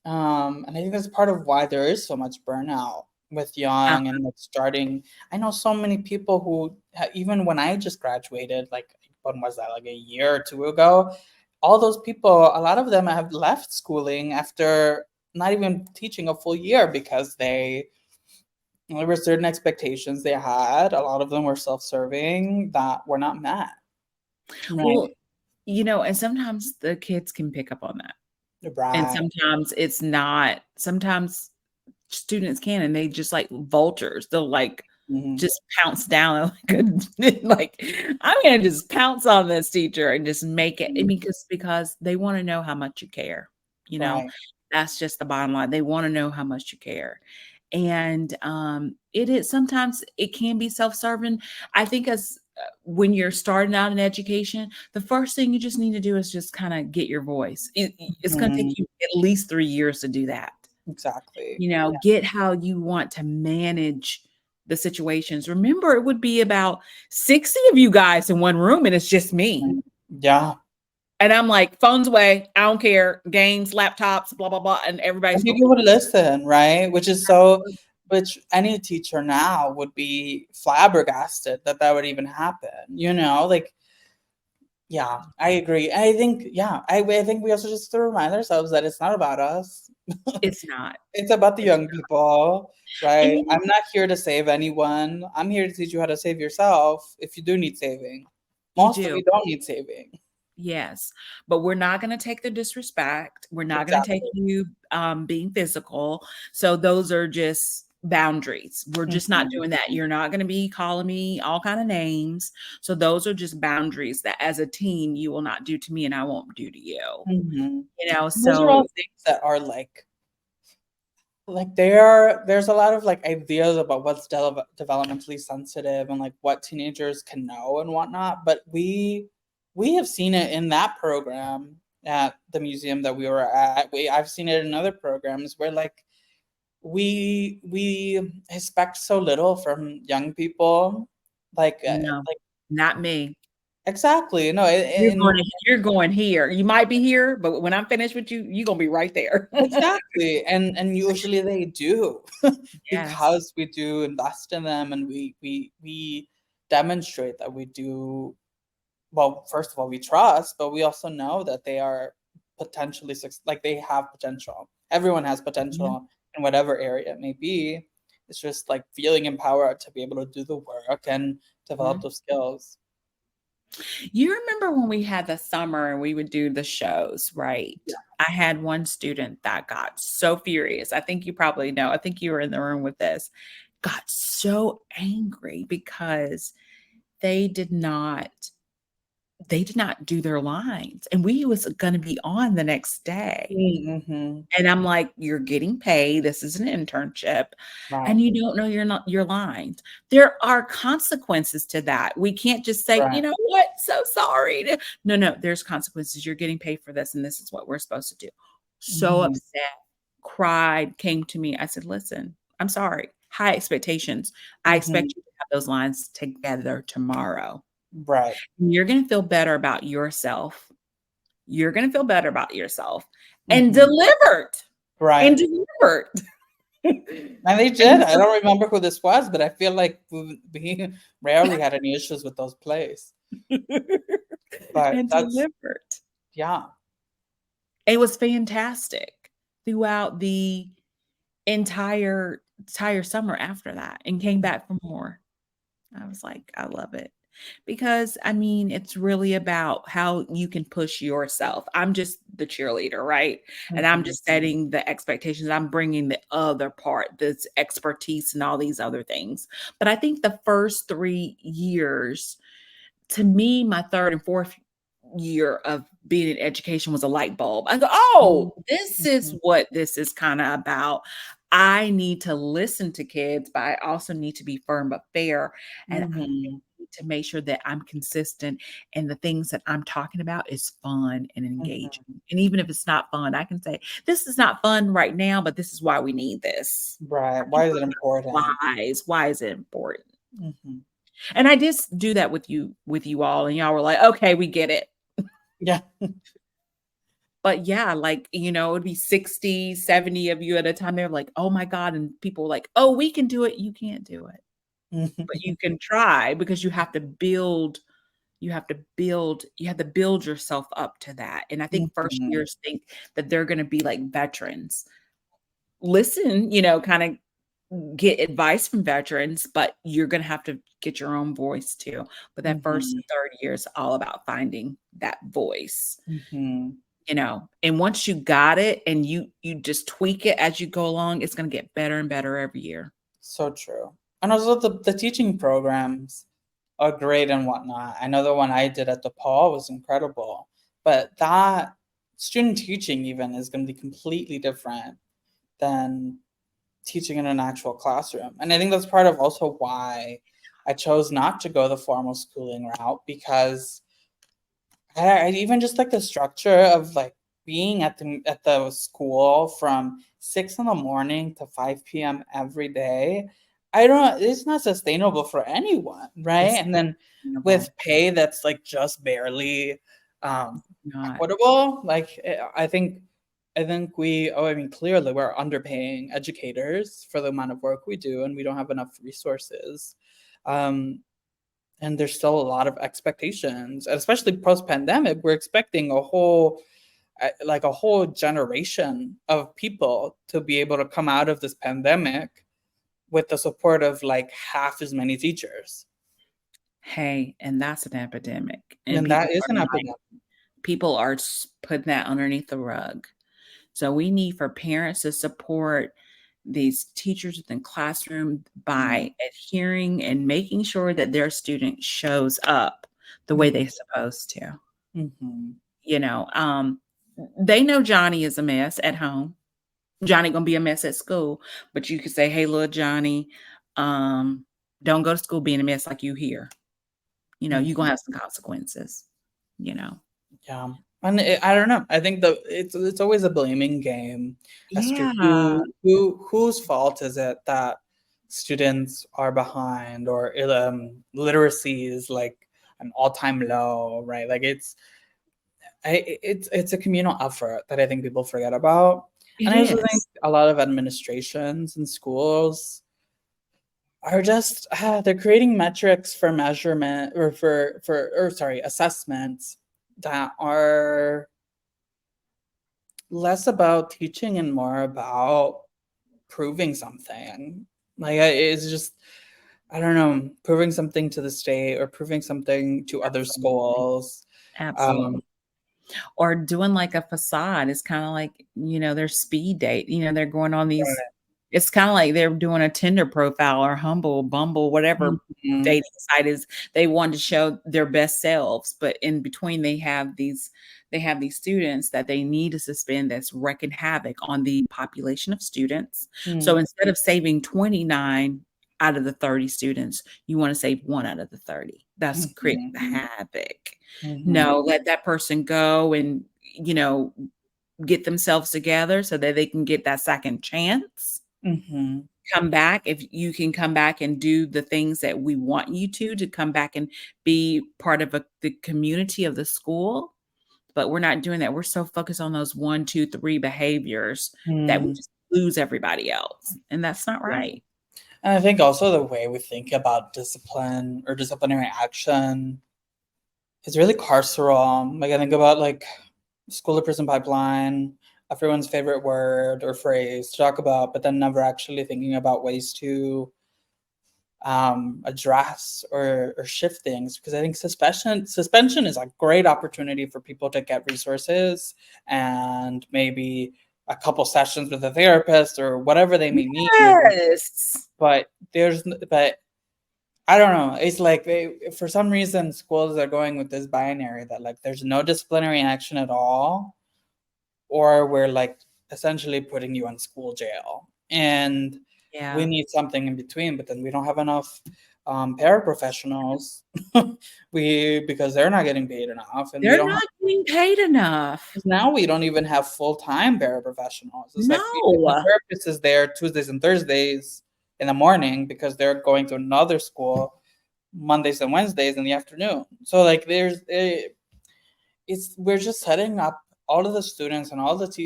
And I think that's part of why there is so much burnout with Uh, young and with starting. I know so many people who, even when I just graduated, like when was that, like a year or two ago, all those people, a lot of them have left schooling after not even teaching a full year because There were certain expectations they had. A lot of them were self-serving that were not met. Well, Right. and sometimes the kids can pick up on that. And Right. sometimes it's not. Sometimes students can, and they just like vultures. They'll like Mhm. just pounce down like I'm gonna just pounce on this teacher and just make it. I mean, because they want to know how much you care. You know, Right. that's just the bottom line. They want to know how much you care. And it is sometimes it can be self-serving. I think as when you're starting out in education, the first thing you just need to do is just kind of get your voice. It's going to take Mhm. you at least 3 years to do that. Exactly. Yeah. Get how you want to manage the situations. Remember, it would be about 60 of you guys in one room, and it's just me. Yeah. And I'm like, phones away. I don't care. Games, laptops, blah, blah, blah. And And everybody's going, people would listen, right? Which any teacher now would be flabbergasted that that would even happen, you know? Like, yeah, I agree. I think we also just have to remind ourselves that it's not about us. it's not. It's about the It's young people, not. And right? I'm not here to save anyone. I'm here to teach you how to save yourself if you do need saving. you Most of do. you don't need saving. Yes, but we're not gonna take the disrespect. We're not gonna take Exactly. you, being physical. So those are just boundaries. We're just not Mhm. doing that. You're not gonna be calling me all kind of names. So those are just boundaries that as a team, you will not do to me and I won't do to you. Mhm. Those are all So things that are like there's a lot of like ideas about what's developmentally sensitive and like what teenagers can know and whatnot, but we have seen it in that program at the museum that we were at. I've seen it in other programs where like we expect so little from young people, no, like not me. exactly no You're going here. You might be here, but when I'm finished with you, you're gonna be right there. exactly, and usually they do Yes. because we do invest in them and we demonstrate that we do well. First of all, we trust, but we also know that they are potentially like they have potential. Everyone has Mhm, potential in whatever area it may be. It's just like feeling empowered to be able to do the work and develop mhm. those skills. You remember when we had the summer and we would do the shows, right? Yeah. I had one student that got so furious. I think you probably know. I think you were in the room with this. Got so angry because they did not they did not do their lines and we was going to be on the next day. Mm-hmm. And I'm like, "You're getting paid. This is an internship, Right. and you don't know your lines." There are consequences to that. We can't just say, Right. "You know what? So sorry." No, no, there's consequences. You're getting paid for this, and this is what we're supposed to do. So Mhm. upset, cried, came to me. I said, "Listen, I'm sorry. High expectations. I Mhm. expect you to have those lines together tomorrow. Right. You're gonna feel better about yourself. You're gonna feel better about yourself." And Mhm. delivered. And Right. delivered. And they And did. I don't remember who this was, but I feel like we rarely had any issues with those plays. But and that's delivered. yeah. It was fantastic throughout the entire summer after that and came back for more. I was like, "I love it." Because, I mean, it's really about how you can push yourself. I'm just the cheerleader, right? And I'm Mhm. just setting the expectations. I'm bringing the other part, this expertise and all these other things. But I think the first 3 years, to me, my 3rd and 4th year of being in education was a light bulb. I go, Mhm. "Oh, this is Mhm. what this is kinda about. I need to listen to kids, but I also need to be firm but fair, and I Mhm. need to make sure that I'm consistent and the things that I'm talking about is fun and Mhm. engaging." And even if it's not fun, I can say, "This is not fun right now, but this is why we need this." Right. I can Why is talk it important? about whys. Why is it important? Mhm. And I did do that with you all, and y'all were like, "Okay, we get it." Yeah. But yeah, like, it would be 60, 70 of you at a time. They're like, "Oh my god," and people were like, "Oh, we can do it." You can't do it, but you can try because you have to build yourself up to that. And I think first Mhm. years think that they're gonna be like veterans. Listen, kinda get advice from veterans, but you're going to have to get your own voice too. But that first Mhm. and third year is all about finding that voice, Mhm. and once you got it and you just tweak it as you go along, it's going to get better and better every year. So true. And also the teaching programs are great and whatnot. I know the one I did at DePaul was incredible, but that student teaching even is going to be completely different than teaching in an actual classroom. And I think that's part of also why I chose not to go the formal schooling route, because I even just like the structure of like being at the school from 6 in the morning to 5 p.m. every day. I don't. It's not sustainable for anyone, right? It's And then sustainable. with pay that's like just barely Not. equitable. Like I think we. Oh, I mean, clearly we're underpaying educators for the amount of work we do, and we don't have enough resources. Um, and there's still a lot of expectations, and especially post pandemic we're expecting a whole generation of people to be able to come out of this pandemic with the support of like half as many teachers. Hey, and that's an epidemic, and And that is an epidemic. people are putting that underneath the rug. So we need for parents to support these teachers within classroom by adhering and making sure that their student shows up the way they're supposed to. Mm-hmm. You know, they know Johnny is a mess at home. Johnny gonna be a mess at school, but you can say, "Hey, little Johnny, um, don't go to school being a mess like you here. You're Mm-hmm. gonna have some consequences." You know. Yeah. And I don't know. I think it's always a blaming game as to Yeah, whose fault is it that students are behind, or literacy is like an all-time low, right? Like it's a communal effort that I think people forget about. it And I also think is. a lot of administrations and schools are just they're creating metrics for measurement, or or sorry, assessments that are less about teaching and more about proving something. Like it's just I don't know, proving something to the state or proving something to other Absolutely. schools. Absolutely. Um, Or doing like a facade. It's kinda like, their speed date, they're going on these it's kinda like they're doing a Tinder profile or Humble, Bumble, whatever mhm, dating site is. They want to show their best selves, but in between they have these students that they need to suspend that's wreaking havoc on the population of students. So mhm, instead of saving 29 out of the 30 students, you wanna save 1 out of the 30. That's creating mhm, the havoc. mhm, No, let that person go and, get themselves together so that they can get that second chance. mhm, Come back if you can come back and do the things that we want you to come back and be part of the community of the school. But we're not doing that. We're so focused on those 1, 2, 3 behaviors that we mhm. just lose everybody else. And that's not Yeah. right. And I think also the way we think about discipline or disciplinary action is really carceral. Like I think about like school to prison pipeline, everyone's favorite word or phrase to talk about, but then never actually thinking about ways to address or shift things. Because I think suspension is a great opportunity for people to get resources and maybe a couple sessions with a therapist or whatever they may need. Yes. But I don't know. It's like for some reason schools are going with this binary that like there's no disciplinary action at all, or we're like essentially putting you in school jail. And we Yeah. need something in between, but then we don't have enough paraprofessionals. We because they're not getting paid enough, and we They're don't have. not getting paid enough. Now we don't even have full-time paraprofessionals. It's like the No. therapist is there Tuesdays and Thursdays in the morning because they're going to another school Mondays and Wednesdays in the afternoon. So like it's we're just setting up all of the students and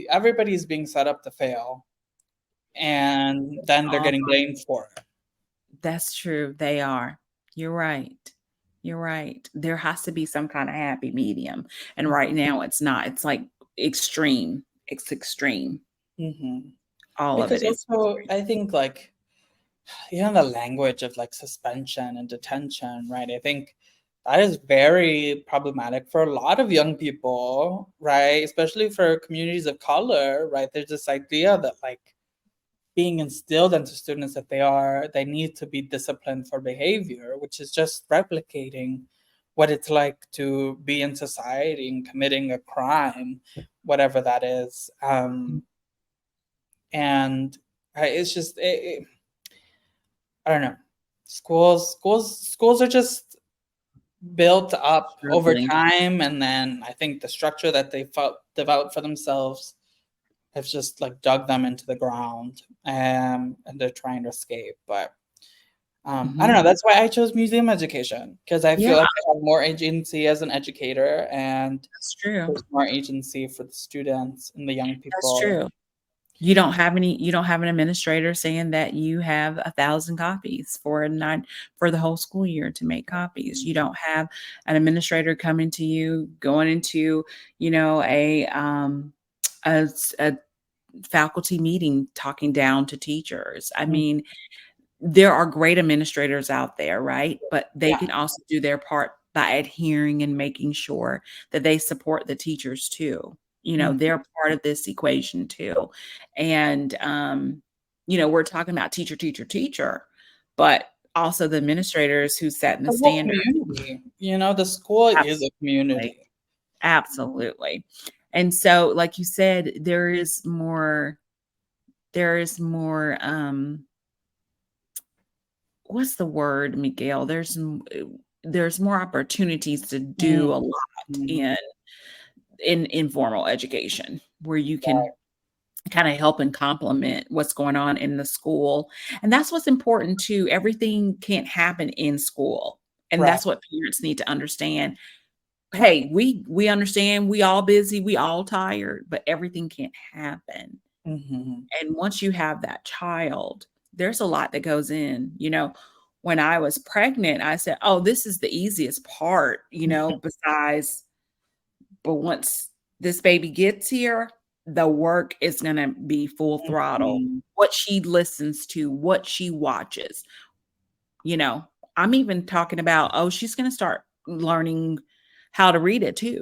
everybody's being set up to fail, and then they're Um, getting blamed for it. that's true. They are. You're right. You're right. There has to be some kind of happy medium. And right now it's not. It's like extreme. It's extreme. Mm-hmm. All of Because it is also extreme. I think like even the language of like suspension and detention, right? I think that is very problematic for a lot of young people, right? Especially for communities of color, right? There's this idea that like being instilled into students that they need to be disciplined for behavior, which is just replicating what it's like to be in society and committing a crime, whatever that is. And it's just I don't know. Schools are just built up over Struggling. time, and then I think the structure that they developed for themselves have just like dug them into the ground, and they're trying to escape. But I don't Mhm. know. That's why I chose museum education, because I Yeah, feel like I have more agency as an educator, and that's true. there's more agency for the students and the young That's people. true. You don't have an administrator saying that you have 1,000 copies for 9 for the whole school year to make copies. You don't have an administrator coming to you, going into, a faculty meeting talking down to teachers. I Mhm. mean, there are great administrators out there, right? But they Yeah. can also do their part by adhering and making sure that they support the teachers too. Mhm. They're part of this equation too. And we're talking about teacher, teacher, teacher, but also the administrators who set the The whole standard. community, the school is a Absolutely. community. Absolutely. And so, like you said, there is more what's the word, Miguel? There's more opportunities to do a lot Mhm. in informal education where you can Right. kind of help and complement what's going on in the school. And that's what's important too. Everything can't happen in school. And Right. that's what parents need to understand. Hey, we understand we all busy, we all tired, but everything can't happen. Mhm. And once you have that child, there's a lot that goes in. When I was pregnant, I said, "Oh, this is the easiest part, besides, but once this baby gets here, the work is going to be full throttle. Mhm. What she listens to, what she watches, you know, I'm even talking about, oh, she's going to start learning how to read it too.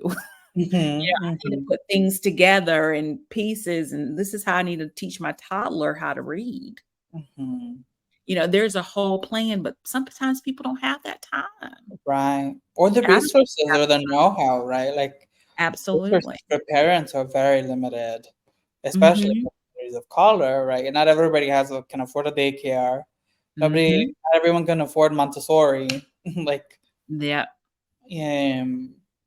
Mhm. I need to Mhm. put things together in pieces, and this is how I need to teach my toddler how to read. Mhm. There's a whole plan, but sometimes people don't have that time. Right. Or the And I don't resources have or the know-how, right? Like resources absolutely. for parents are very limited, especially Mhm, for communities of color, right? And not everybody can afford a daycare. mhm. Not everyone can afford Montessori. Like, Yeah.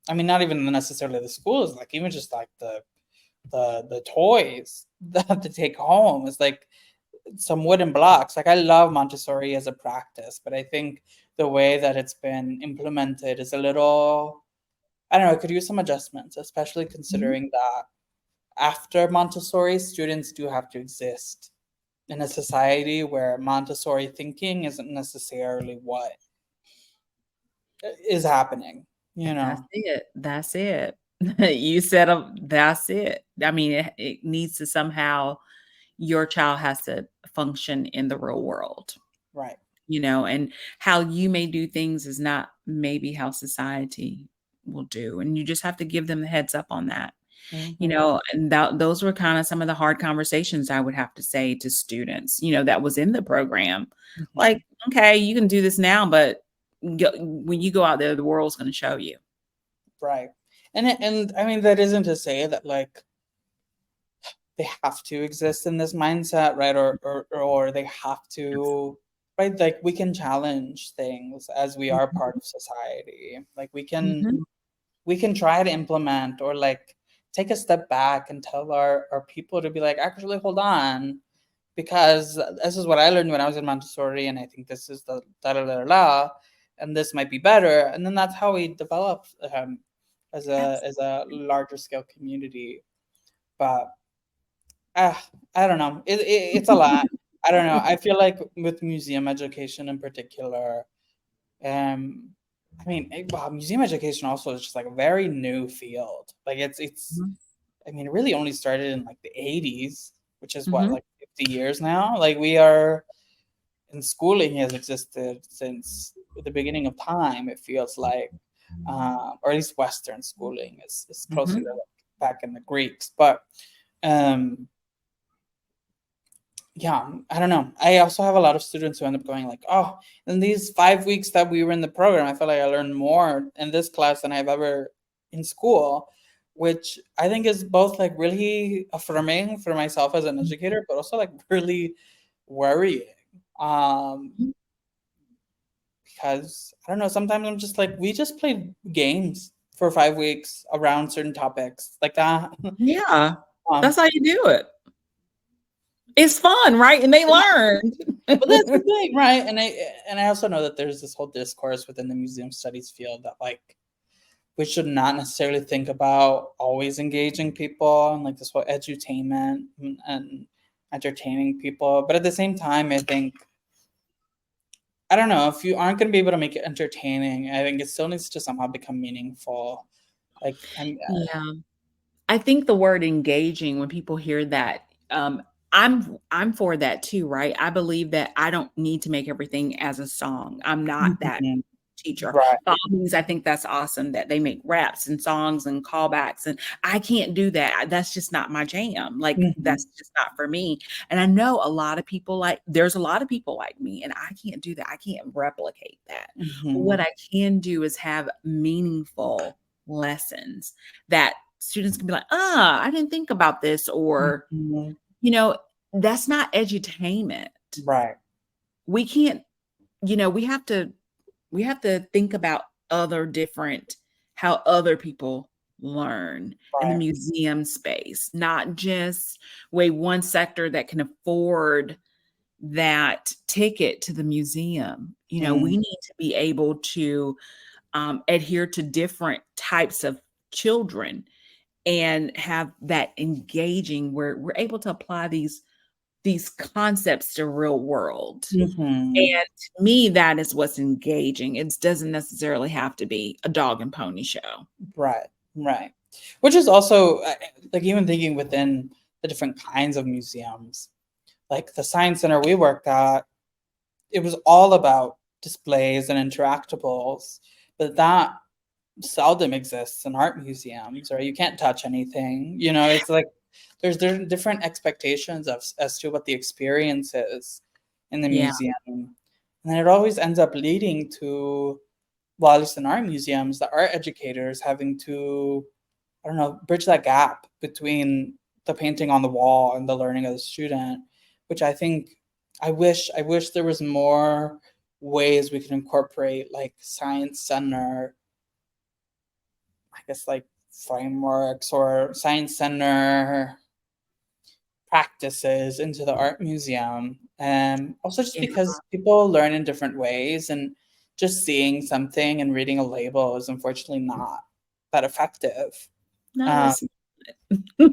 I mean, not even necessarily the schools, like even just like the toys that to take home is like some wooden blocks. Like I love Montessori as a practice, but I think the way that it's been implemented is a little, I don't know, it could use some adjustments, especially Mhm. considering that after Montessori, students do have to exist in a society where Montessori thinking isn't necessarily what is happening, you That's know? it. That's it. You said, that's it. I mean, it needs to somehow your child has to function in the real world, Right. and how you may do things is not maybe how society will do, and you just have to give them the heads up on that. Hmm. And those were kind of some of the hard conversations I would have to say to students, that was in the program. Hmm. Like, okay, you can do this now, but when you go out there, the world's going to show you. Right. And I mean, that isn't to say that like they have to exist in this mindset, right? Or they have to, right? Like we can challenge things as we are part of society. Like Mhm. we can try to implement or like take a step back and tell our people to be like, actually, hold on, because this is what I learned when I was in Montessori, and I think this is the da da da da, and this might be better. And then that's how we develop as a larger scale community. But I don't know. It's a lot. I don't know. I feel like with museum education in particular, um, I mean, wow, museum education also is just like a very new field. Like it's. Mhm. I mean, it really only started in like the '80s, which is what Mhm. like 50 years now. Like we are. in schooling has existed since the beginning of time. It feels like, or at least Western schooling is closer to Mhm. like back in the Greeks. But um, yeah, I don't know. I also have a lot of students who end up going like, oh, in these 5 weeks that we were in the program, I feel like I learned more in this class than I've ever in school, which I think is both like really affirming for myself as an educator, but also like really worrying. Um, because I don't know, sometimes I'm just like, we just played games for 5 weeks around certain topics like that. Yeah. um, That's how you do it. It's fun, right? And they learned. But that's the thing, right? And I also know that there's this whole discourse within the museum studies field that like we should not necessarily think about always engaging people and like this whole edutainment and entertaining people. But at the same time, I think I don't know if you aren't going to be able to make it entertaining. I think it still needs to somehow become meaningful. Like I'm, Yeah. I think the word engaging, when people hear that, I'm for that too, right? I believe that I don't need to make everything as a song. I'm not that Mhm. teacher. Right. By all means, I think that's awesome that they make raps and songs and callbacks, and I can't do that. That's just not my jam. Like Mhm. that's just not for me. And I know a lot of people there's a lot of people like me, and I can't do that. I can't replicate that. But what Mhm. I can do is have meaningful lessons that students can be like, I didn't think about this, or, Mhm. you know, that's not edutainment. Right. We can't, we have to think about other different how other people learn in the Right. museum space, not just one sector that can afford that ticket to the museum. Mm. We need to be able to adhere to different types of children and have that engaging where we're able to apply these concepts to real world. Mhm. And to me, that is what's engaging. It doesn't necessarily have to be a dog and pony show. Right, right. Which is also like even thinking within the different kinds of museums, like the science center we worked at, it was all about displays and interactables, but that seldom exists in art museums, right? You can't touch anything. It's like there's different expectations of as to what the experience is in the Yeah. museum, and then it always ends up leading to, well, at least in art museums, the art educators having to, I don't know, bridge that gap between the painting on the wall and the learning of the student, which I think I wish there was more ways we could incorporate like science center, I guess like frameworks or science center practices into the art museum. Also just Yeah. because people learn in different ways and just seeing something and reading a label is unfortunately not that effective. No, Um, it's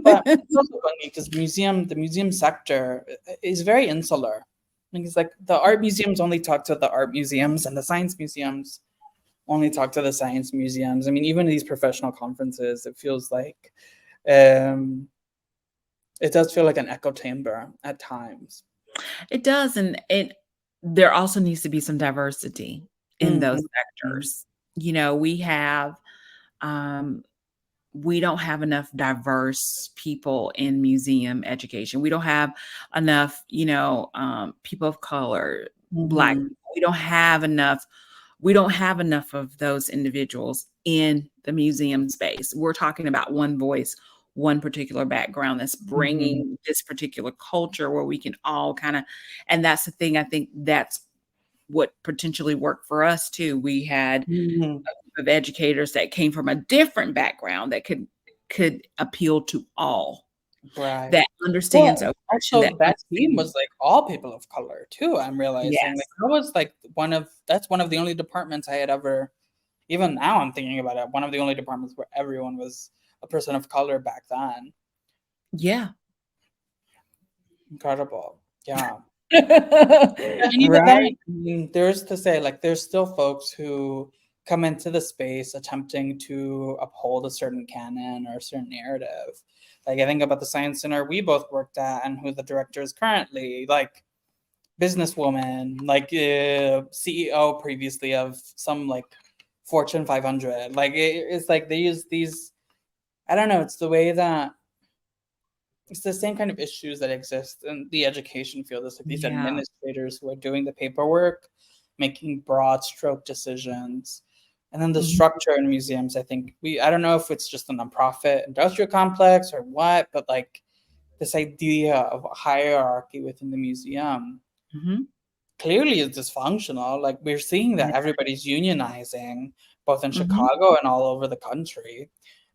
but it's also funny because the museum sector is very insular. Like it's like the art museums only talk to the art museums and the science museums only talk to the science museums. I mean, even these professional conferences, it feels like um, it does feel like an echo chamber at times. it does, and there also needs to be some diversity in those Mhm. sectors. We have um we don't have enough diverse people in museum education. We don't have enough, people of color, Black Mhm. people. We don't have enough of those individuals in the museum space. We're talking about one voice, one particular background that's Mhm. bringing this particular culture where we can all kind of, and that's the thing. I think that's what potentially worked for us too. We had Mhm. of educators that came from a different background that could appeal to all, Right. that understands Well, oppression, that also that team understands. was like all people of color too. I'm realizing like Yes. that was like that's one of the only departments I had ever. Even now, I'm thinking about it. One of the only departments where everyone was a person of color back then. Yeah. Incredible. Yeah. And even then, Right? I mean, there's to say, like, there's still folks who come into the space attempting to uphold a certain canon or a certain narrative. Like, I think about the Science Center we both worked at and who the director is currently. Like, businesswoman, like CEO previously of some like Fortune 500. Like it's like they use these. I don't know. It's the way that it's the same kind of issues that exist in the education field. It's like these Yeah. administrators who are doing the paperwork, making broad stroke decisions. And then the Mhm. structure in museums, I think I don't know if it's just a nonprofit industrial complex or what, but like this idea of a hierarchy within the museum Mhm. clearly is dysfunctional. Like we're seeing that everybody's unionizing both in Mhm. Chicago and all over the country.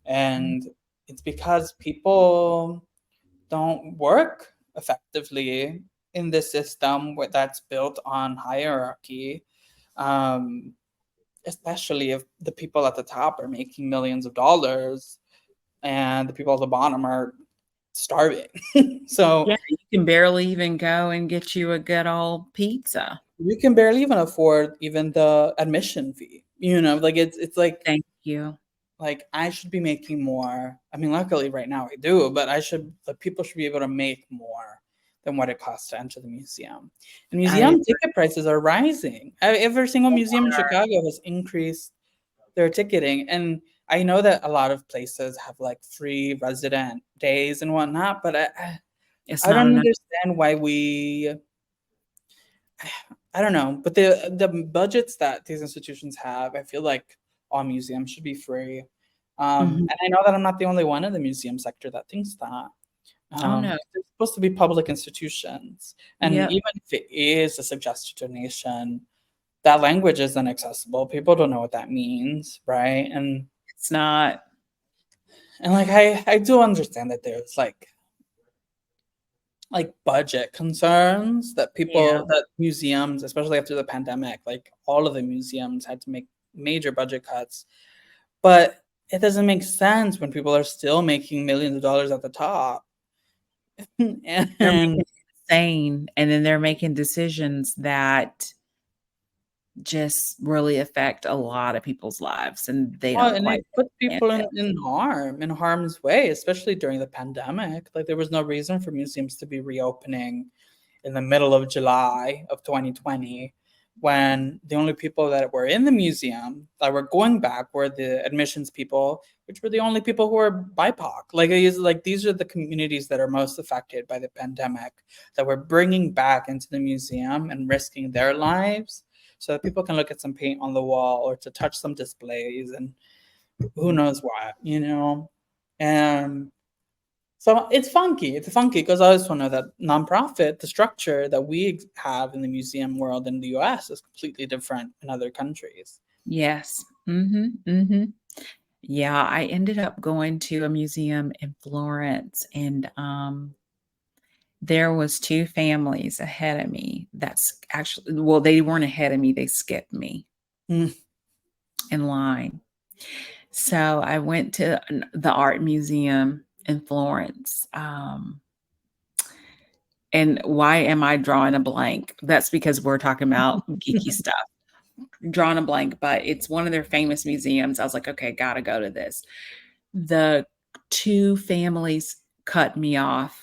Mhm. And it's because people don't work effectively in the system that's built on hierarchy, um, especially if the people at the top are making millions of dollars and the people at the bottom are starving. So Yeah, you can barely even go and get you a good old pizza. you can barely even afford even the admission fee. Like it's Thank you. like I should be making more. I mean, luckily right now I do, but the people should be able to make more than what it costs to enter the museum. And I agree. museum ticket prices are rising. Every single museum in Chicago has increased their ticketing. And I know that a lot of places have like free resident days and whatnot, but It's I not don't enough. understand why I don't know, but the budgets that these institutions have, I feel like all museums should be free. Mhm. And I know that I'm not the only one in the museum sector that thinks that. Oh, no. They're supposed to be public institutions, and Yep. even if it is a suggested donation, that language is inaccessible. People don't know what that means, right? It's not. And like I do understand that there's like budget concerns that Yeah. museums, especially after the pandemic, like all of the museums had to make major budget cuts. But it doesn't make sense when people are still making millions of dollars at the top. They're And making it insane, and then they're making decisions that just really affect a lot of people's lives, and they well, don't and quite it puts understand people it. in harm's way, especially during the pandemic. Like there was no reason for museums to be reopening in the middle of July of 2020 when the only people that were in the museum that were going back were the admissions people, which were the only people who were BIPOC. Like these are the communities that are most affected by the pandemic that we're bringing back into the museum and risking their lives so that people can look at some paint on the wall or to touch some displays and who knows what. And so it's funky. It's funky because I also know that nonprofit, the structure that we have in the museum world in the US is completely different in other countries. Yes. Mhm, mhm. Yeah, I ended up going to a museum in Florence, and, there was 2 families ahead of me that's actually well, they weren't ahead of me, they skipped me Mm, in line. So, I went to the art museum in Florence, and why am I drawing a blank? That's because we're talking about geeky stuff. Drawing a blank, but it's one of their famous museums. I was like, "Okay, gotta go to this." The 2 families cut me off.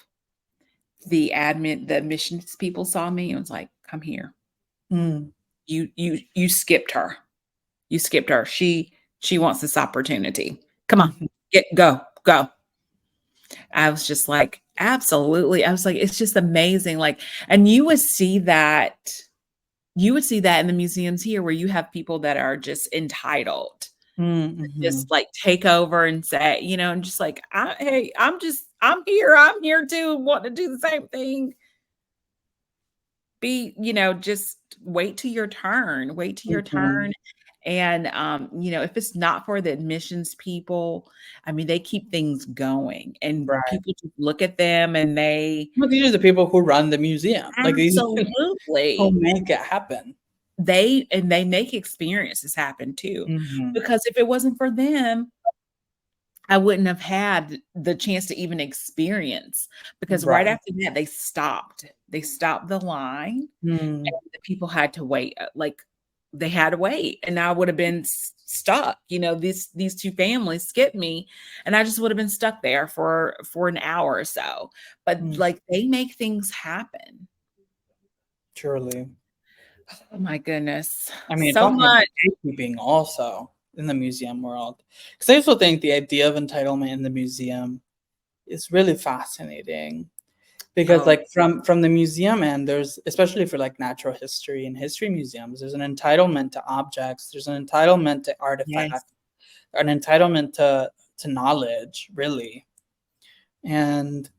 The admissions people saw me and was like, "Come here. mm, You skipped her. You skipped her. She wants this opportunity. Come on. mhm, Go." I was just like, "Absolutely." I was like, "It's just amazing." Like, and you would see that in the museums here where you have people that are just entitled. mm, mhm. Just, like, take over and say, and just like, Hey, I'm here too, wanting to do the same thing." Just wait till your turn, Mhm. and, if it's not for the admissions people, I mean, they keep things going, and Right. people just look at them and they But these are the people who run the museum. Like these who absolutely. make it happen. They make experiences happen too, Mhm. because if it wasn't for them, I wouldn't have had the chance to even experience, because right Right. after that, they stopped. They stopped the line, Mm, and the people had to wait, they had to wait, and I would have been stuck. These 2 families skipped me, and I just would have been stuck there for an hour or so. But, mm. like, they make things happen. Truly. Oh my goodness. I mean, So talking about much. gatekeeping also in the museum world. Because I also think the idea of entitlement in the museum is really fascinating. Because Oh, like from the museum end, there's especially for like natural history and history museums, there's an entitlement to objects, there's an entitlement to yes. artifacts, an entitlement to knowledge, really. And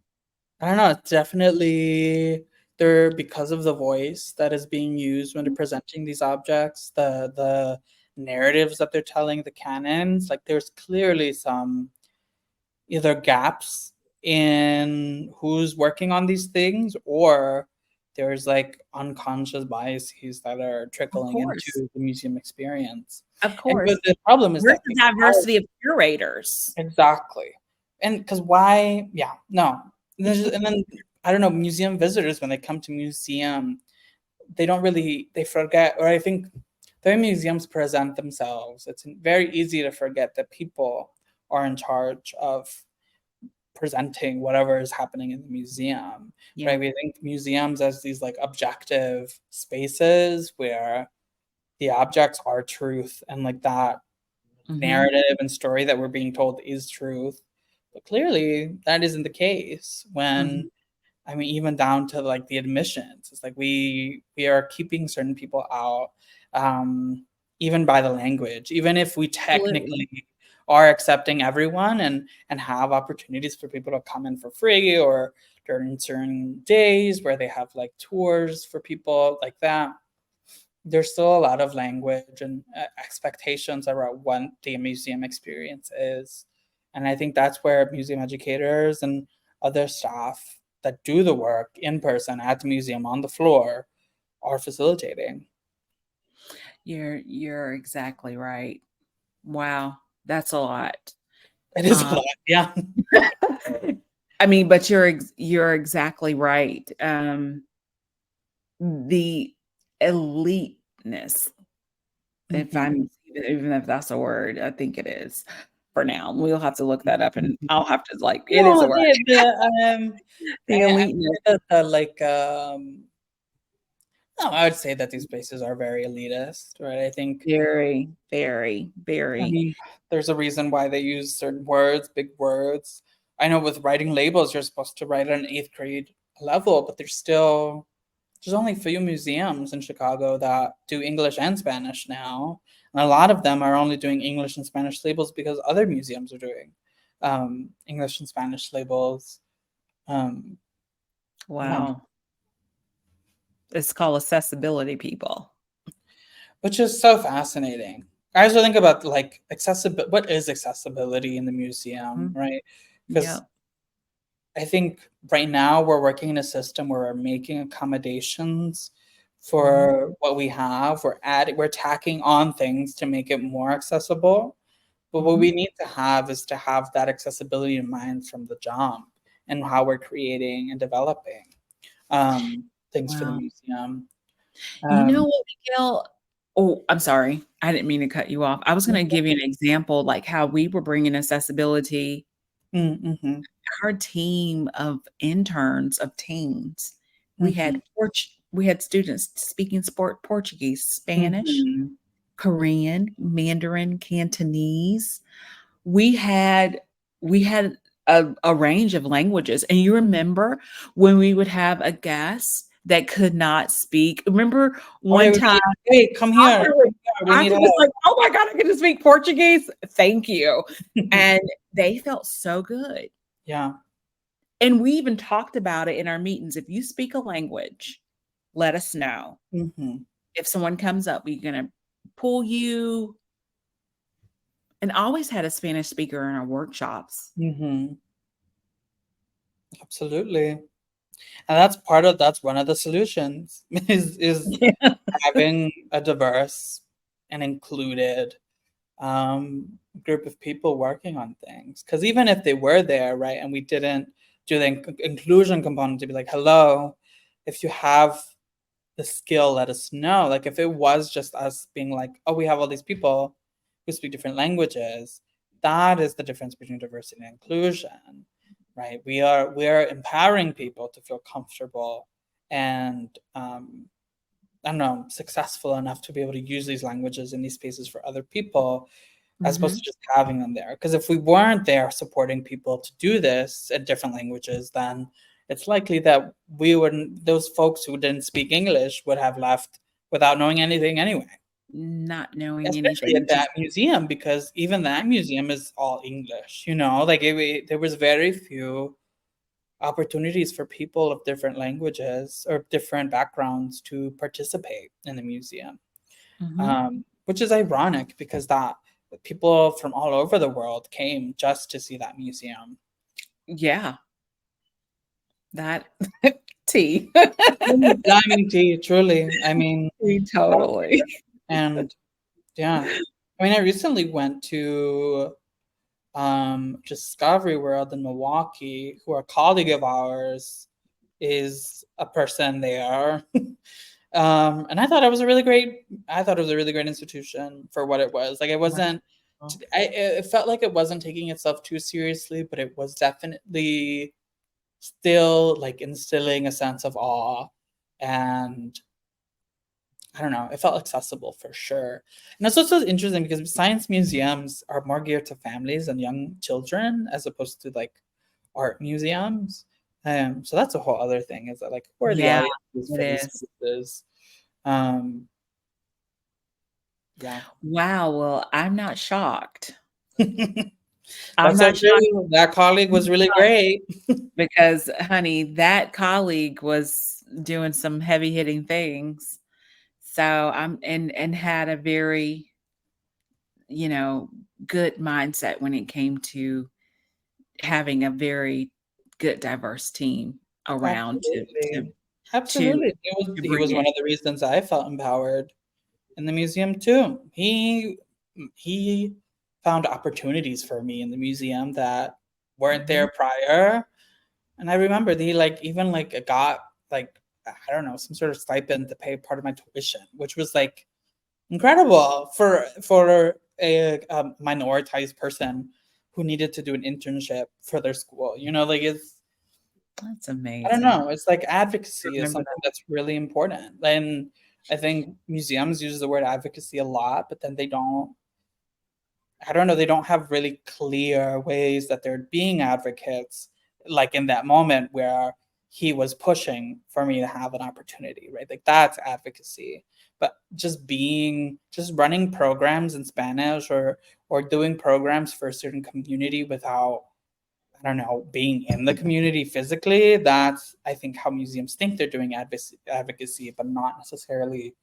I don't know, it's definitely there because of the voice that is being used when they're presenting these objects, the narratives that they're telling, the canons, like there's clearly some either gaps in who's working on these things or there's like unconscious biases that are Of trickling into course. the museum experience. Of And course. the problem is Where's that the because diversity of curators? exactly. And because why? Yeah, no. And then I don't know, museum visitors when they come to museum, they don't really they forget, or I think the way museums present themselves, it's very easy to forget that people are in charge of presenting whatever is happening in the museum. Yeah. Right? We think museums as these like objective spaces where the objects are truth and like that Mhm. narrative and story that we're being told is truth. But clearly, that isn't the case Mhm. when I mean, even down to like the admissions. It's like we are keeping certain people out, even by the language. Even if we Absolutely. technically are accepting everyone and have opportunities for people to come in for free or during certain days where they have like tours for people like that, there's still a lot of language and expectations around what the museum experience is. And I think that's where museum educators and other staff that do the work in person at the museum on the floor are facilitating. You're exactly right. Wow, that's a lot. It is a Um, lot, yeah. I mean, but you're exactly right. The eliteness, if Mhm. I'm even if that's a word, I think it is for now. We'll have to look that up, and I'll have to, like, it is No, a word. The I'm eliteness. sure that the like no, I would say that these places are very elitist, right? I think Very, very, I very. mean, there's a reason why they use certain words, big words. I know with writing labels, you're supposed to write at an eighth grade level, but there's only a few museums in Chicago that do English and Spanish now. And a lot of them are only doing English and Spanish labels because other museums are doing English and Spanish labels. Um, yeah, Wow. It's called accessibility, people. which is so fascinating. I also think about like accessibility. What is accessibility in the museum, Mhm. right? Because Yep. I think right now we're working in a system where we're making accommodations Mhm. for what we have. We're tacking on things to make it more accessible. But what we Mhm. need to have is to have that accessibility in mind from the jump and how we're creating and developing things for the Wow. museum. You know Um, what, Miguel? Oh, I'm sorry. I didn't mean to cut you off. I was gonna give you an example, like how we were bringing accessibility. mm-hmm, Our team of interns, of teens, mm-hmm, we had students speaking Portuguese, Spanish, mm-hmm, Korean, Mandarin, Cantonese. We had we had a range of languages, and you remember when we would have a guest that could not speak? Remember oh, yeah, one time hey, come here. Oscar was We need Oscar help. was like, "Oh my god, I get to speak Portuguese? Thank you." And they felt so good. Yeah. And we even talked about it in our meetings. If you speak a language, let us know. Mm-hmm, If someone comes up, we're gonna pull you, and always had a Spanish speaker in our workshops. mm-hmm. Absolutely. And that's one of the solutions is Yeah. having a diverse and included group of people working on things. Because even if they were there, right, and we didn't do the inclusion component to be like, hello, if you have the skill, let us know. Like if it was just us being like, oh, we have all these people who speak different languages, that is the difference between diversity and inclusion, right? We are empowering people to feel comfortable and I don't know, successful enough to be able to use these languages in these spaces for other people, as opposed to Mhm. just having them there. Because if we weren't there supporting people to do this in different languages, then it's likely that we wouldn't, those folks who didn't speak English would have left without knowing anything anyway. Not knowing Especially anything, at that just museum, because even that museum is all English, you know, like there was very few opportunities for people of different languages or different backgrounds to participate in the museum, mhm. which is ironic because that people from all over the world came just to see that museum. Yeah, that tea. I mean, gee, truly, I mean, Tea, that- totally. and yeah, I mean, I recently went to Discovery World in Milwaukee, who a colleague of ours is a person there. And I thought it was a really great. I thought it was a really great institution for what it was. Like it wasn't. Wow. It felt like it wasn't taking itself too seriously, but it was definitely still like instilling a sense of awe, and I don't know. It felt accessible for sure. And it's also interesting because science museums are more geared to families and young children as opposed to like art museums. So that's a whole other thing, is that like who are the Yeah, audiences it for these is. spaces? Um, yeah. Wow, well, I'm not shocked. I'm That's not shocked okay. That colleague was really great. because, honey, that colleague was doing some heavy hitting things. So I'm and had a very, you know, good mindset when it came to having a very good diverse team around Absolutely. to Absolutely. to He bring was in. one of the reasons I felt empowered in the museum too. He found opportunities for me in the museum that weren't Mhm. there prior. And I remember he like even like got like I don't know, some sort of stipend to pay part of my tuition, which was like incredible for a minoritized person who needed to do an internship for their school. You know, like it's That's I don't amazing. know. It's like advocacy is Remember something that's really important. And I think museums use the word advocacy a lot, but then they don't, I don't know, they don't have really clear ways that they're being advocates, like in that moment where he was pushing for me to have an opportunity, right? Like that's advocacy. But just running programs in Spanish or doing programs for a certain community without I don't know, being in the community physically, that's I think how museums think they're doing advocacy, but not necessarily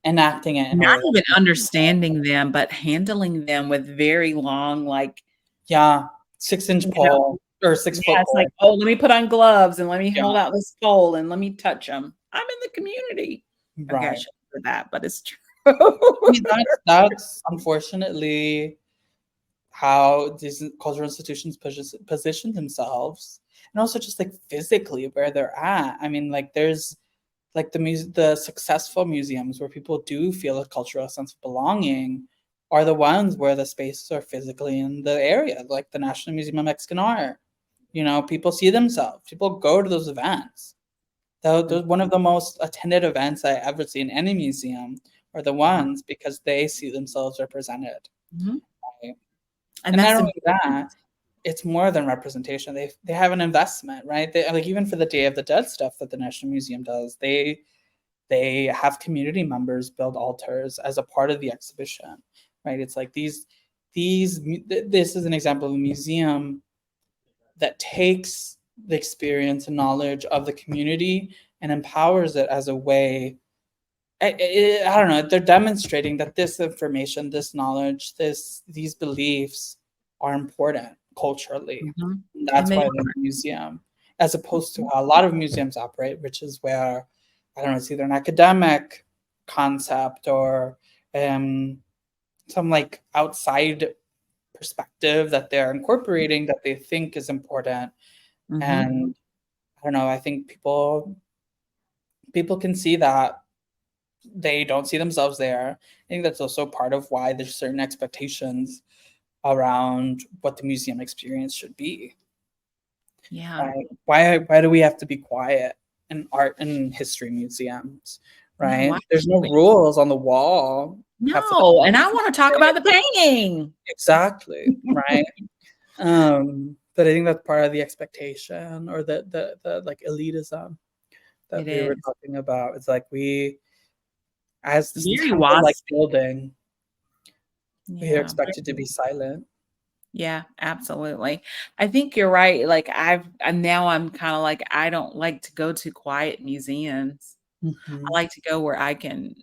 enacting it in a not way even that understanding them, but handling them with very long, like, yeah, 6 inch you know pole or six yeah, foot it's like, pole. "Oh, let me put on gloves and let me Yeah, hold out this pole and let me touch them. 'em. I'm in the community." Okay, I right. shouldn't say that, but it's true. I mean, that's unfortunately how these cultural institutions position themselves, and also just like physically where they're at. I mean, like there's like the successful museums where people do feel a cultural sense of belonging are the ones where the spaces are physically in the area, like the National Museum of Mexican Art. You know, people see themselves. People go to those events. Those one of the most attended events I ever see in any museum are the ones because they see themselves represented. Mhm, Right? and And not that's only important. that, it's more than representation. They have an investment, right? They like even for the Day of the Dead stuff that the National Museum does, they have community members build altars as a part of the exhibition, right? It's like this is an example of a museum that takes the experience and knowledge of the community and empowers it as a way I don't know. They're demonstrating that this information, this knowledge, these beliefs are important culturally. Mhm, And and that's they why they're a museum, as opposed to how a lot of museums operate, which is where I don't know, it's either an academic concept or um, some like outside perspective that they're incorporating that they think is important. mhm, And I don't know. I think people can see that they don't see themselves there. I think that's also part of why there's certain expectations around what the museum experience should be. yeah, Right? Why do we have to be quiet in art and history museums? right? No, There's no absolutely. rules on the wall half the No, and I time. wanna talk about the painting. Exactly, right? But I think that's part of the expectation or the like elitism that It we were is. talking about. It's like we, as this Very temple like WASP. building, we are Yeah, expected to be silent. yeah, absolutely. I think you're right, like, I'm now I'm kinda like, I don't like to go to quiet museums. I Mhm. like to go where I can,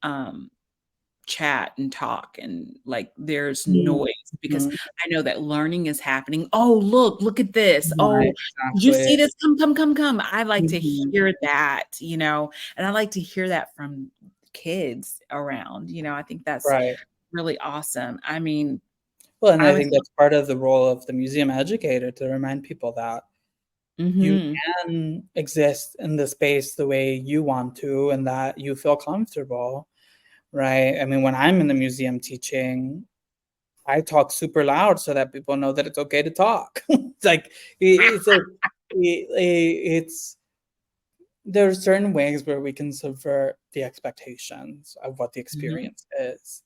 um chat and talk and like there's noise because Mhm. I know that learning is happening. "Oh, look at this. Right, Oh, did you see exactly. this? Come, come, come, come." I like to Mhm. hear that, and I like to hear that from kids around, I think that's Right. really awesome. I mean, Well, and I I was think that's part of the role of the museum educator to remind people that you Mhm. can exist in the space the way you want to and that you feel comfortable, right? I mean, when I'm in the museum teaching, I talk super loud so that people know that it's okay to talk. It's like it's like it's there are certain ways where we can subvert the expectations of what the Mhm, experience is,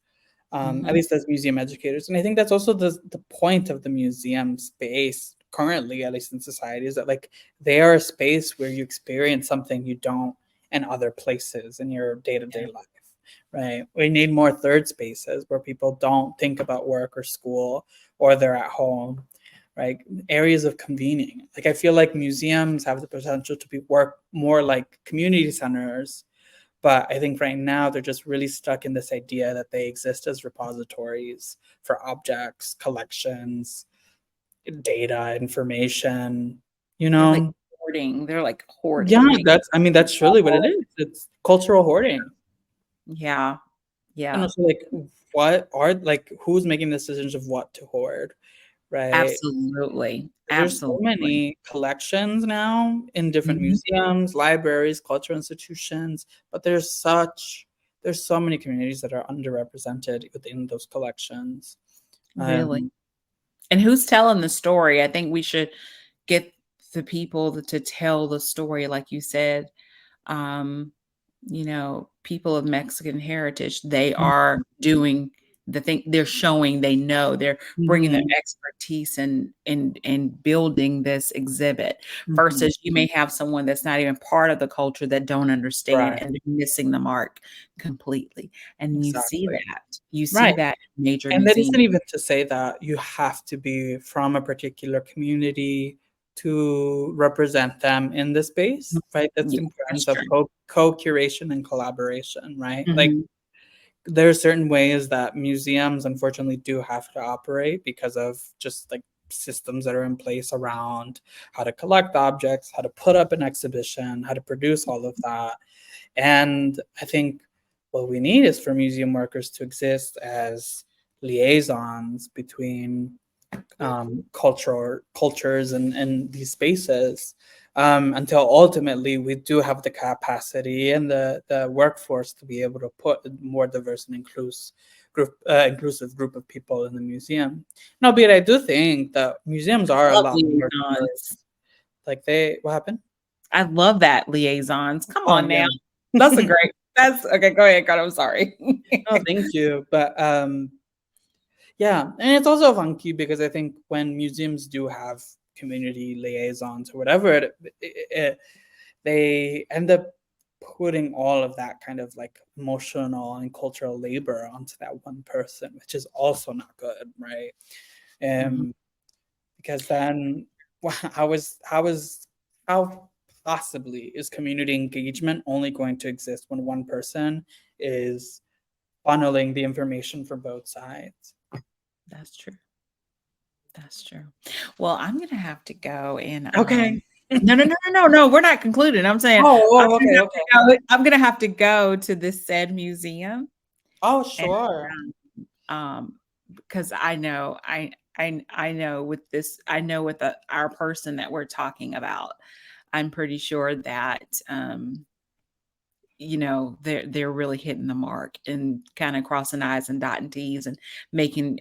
at mhm. least as museum educators. And I think that's also the point of the museum space currently, at least in society, is that like they are a space where you experience something you don't in other places in your day-to-day Yeah, life, right? We need more third spaces where people don't think about work or school or they're at home, right? Areas of convening. Like I feel like museums have the potential to be work more like community centers, but I think right now they're just really stuck in this idea that they exist as repositories for objects, collections, data, information, you they're like know? hoarding. They're like Yeah, hoarding. that's I mean, that's really what it is. It's cultural hoarding. Yeah, And yeah, also like what are like who's making the decisions of what to hoard, right? absolutely, There's so absolutely. many collections now in different Mhm. museums, libraries, cultural institutions, but there's so many communities that are underrepresented within those collections. Really. Um, And who's telling the story? I think we should get the people to tell the story, like you said. Um, people of Mexican heritage, they are doing the thing. They're showing they know. They're bringing their mhm, expertise and building this exhibit. mhm, Versus, you may have someone that's not even part of the culture that don't understand right, and they're missing the mark completely. And you see exactly. that. You see Right. that in major And that isn't museums. even to say that you have to be from a particular community to represent them in the space, right? That's Yeah, the that's importance of true. co-curation and collaboration, right? Like Mhm. there are certain ways that museums unfortunately do have to operate because of just like systems that are in place around how to collect objects, how to put up an exhibition, how to produce all of that. And I think what we need is for museum workers to exist as liaisons between cultures and these spaces, until ultimately we do have the capacity and the workforce to be able to put a more diverse and inclusive group of people in the museum. And albeit I do think that museums are a Love lot more liaisons. diverse. Like they what happened? I love that, liaisons. Come Oh on now. yeah. That's a great that's okay, go ahead, God, I'm sorry. No, thank you. But yeah, and it's also funky because I think when museums do have community liaisons or whatever, they end up putting all of that kind of like emotional and cultural labor onto that one person, which is also not good, right? Mhm. Um, because then how possibly is community engagement only going to exist when one person is funneling the information from both sides? That's true. That's true. Well, I'm gonna have to go and, Okay. no, no, no, no, no, no, we're not concluding. I'm saying Oh, oh, okay, okay. I'm gonna have to go to this said museum Oh, and, sure. um, because I know with this I know with our person that we're talking about, I'm pretty sure that, they're really hitting the mark and kinda crossing I's and dotting T's and making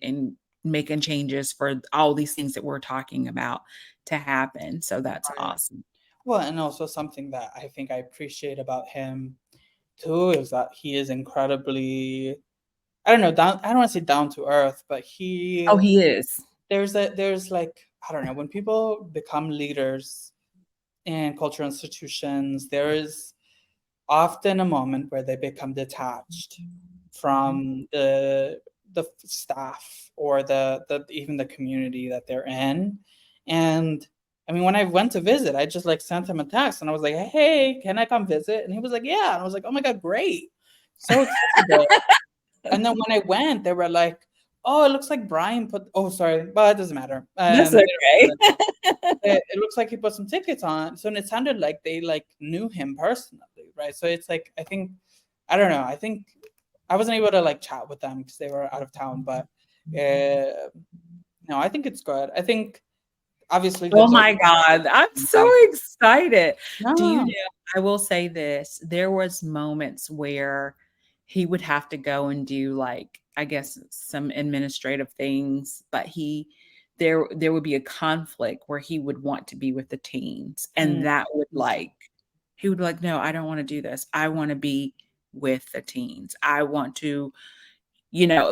changes for all these things that we're talking about to happen, so that's Right. awesome. Well, and also something that I think I appreciate about him too is that he is incredibly, I don't know, down, I don't want to say down to earth, but Oh, he is. there's like, I don't know, when people become leaders in cultural institutions, there is often a moment where they become detached from the staff or the even the community that they're in. And I mean, when I went to visit, I just like sent him a text and I was like, hey, can I come visit? And he was like, yeah. And I was like, oh my God, great. So excited. And then when I went, they were like, oh, it looks like Brian put, oh, sorry, but it doesn't matter. That's They don't okay. matter. It looks like he put some tickets on. So it sounded like they like knew him personally, right? So it's like, I think, I don't know. I think I wasn't able to like chat with them because they were out of town, but no, I think it's good. I think obviously Oh there's always my God, I'm so like, excited. Do you no. know, I will say this, there was moments where he would have to go and do like, I guess some administrative things, but there would be a conflict where he would want to be with the teens and Mm, that would like he would be like, "No, I don't want to do this. I want to be with the teens. I want to,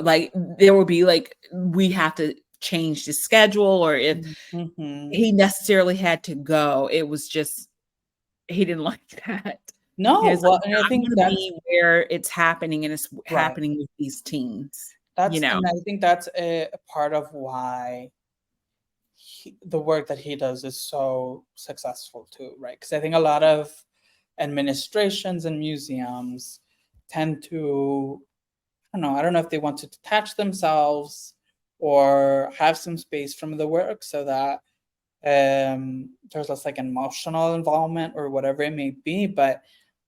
like there will be like we have to change the schedule or if mhm. he necessarily had to go. It was just he didn't like that. He No, was like, well, and I "I think wanna that's be where it's happening and it's right. happening with these teens," you That's, know? and I think that's a part of why the work that he does is so successful too, right? Because I think a lot of administrations and museums tend to, I don't know if they want to detach themselves or have some space from the work so that there's less like emotional involvement or whatever it may be, but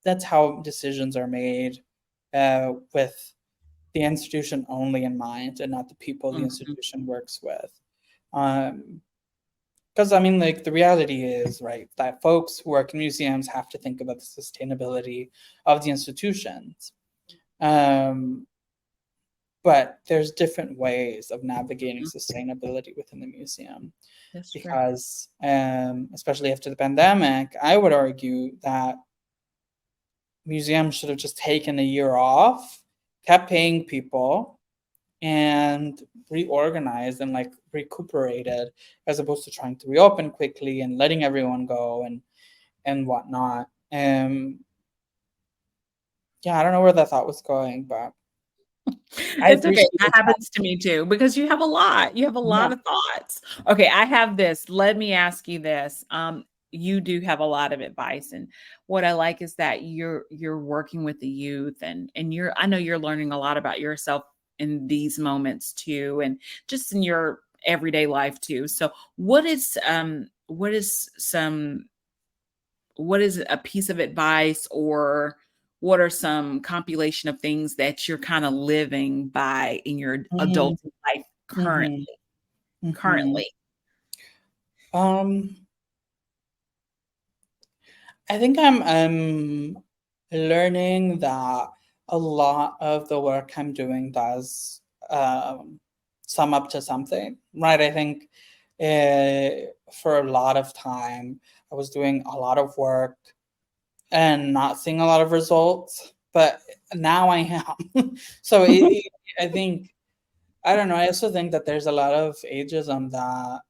that's how decisions are made with the institution only in mind and not the people the Mhm. institution works with. Um, because I mean, like the reality is, right, that folks who work in museums have to think about the sustainability of the institutions. Um, but there's different ways of navigating Mhm. sustainability within the museum That's true. because, especially after the pandemic, I would argue that museums should have just taken a year off, kept paying people, and reorganized and like recuperated as opposed to trying to reopen quickly and letting everyone go and whatnot. Yeah, I don't know where that thought was going, but I It's okay. appreciate That it. happens to me too because you have a lot. You have a Yeah. lot of thoughts. Okay, I have this. Let me ask you this. You do have a lot of advice, and what I like is that you're working with the youth, and I know you're learning a lot about yourself in these moments too, and just in your everyday life too. So, what is a piece of advice or what are some compilation of things that you're kind of living by in your Mm-hmm. adult life Mm-hmm. Mm-hmm. currently? Um, I think I'm learning that a lot of the work I'm doing does sum up to something, right? I think for a lot of time I was doing a lot of work and not seeing a lot of results, but now I am. So I think, I don't know. I also think that there's a lot of ageism that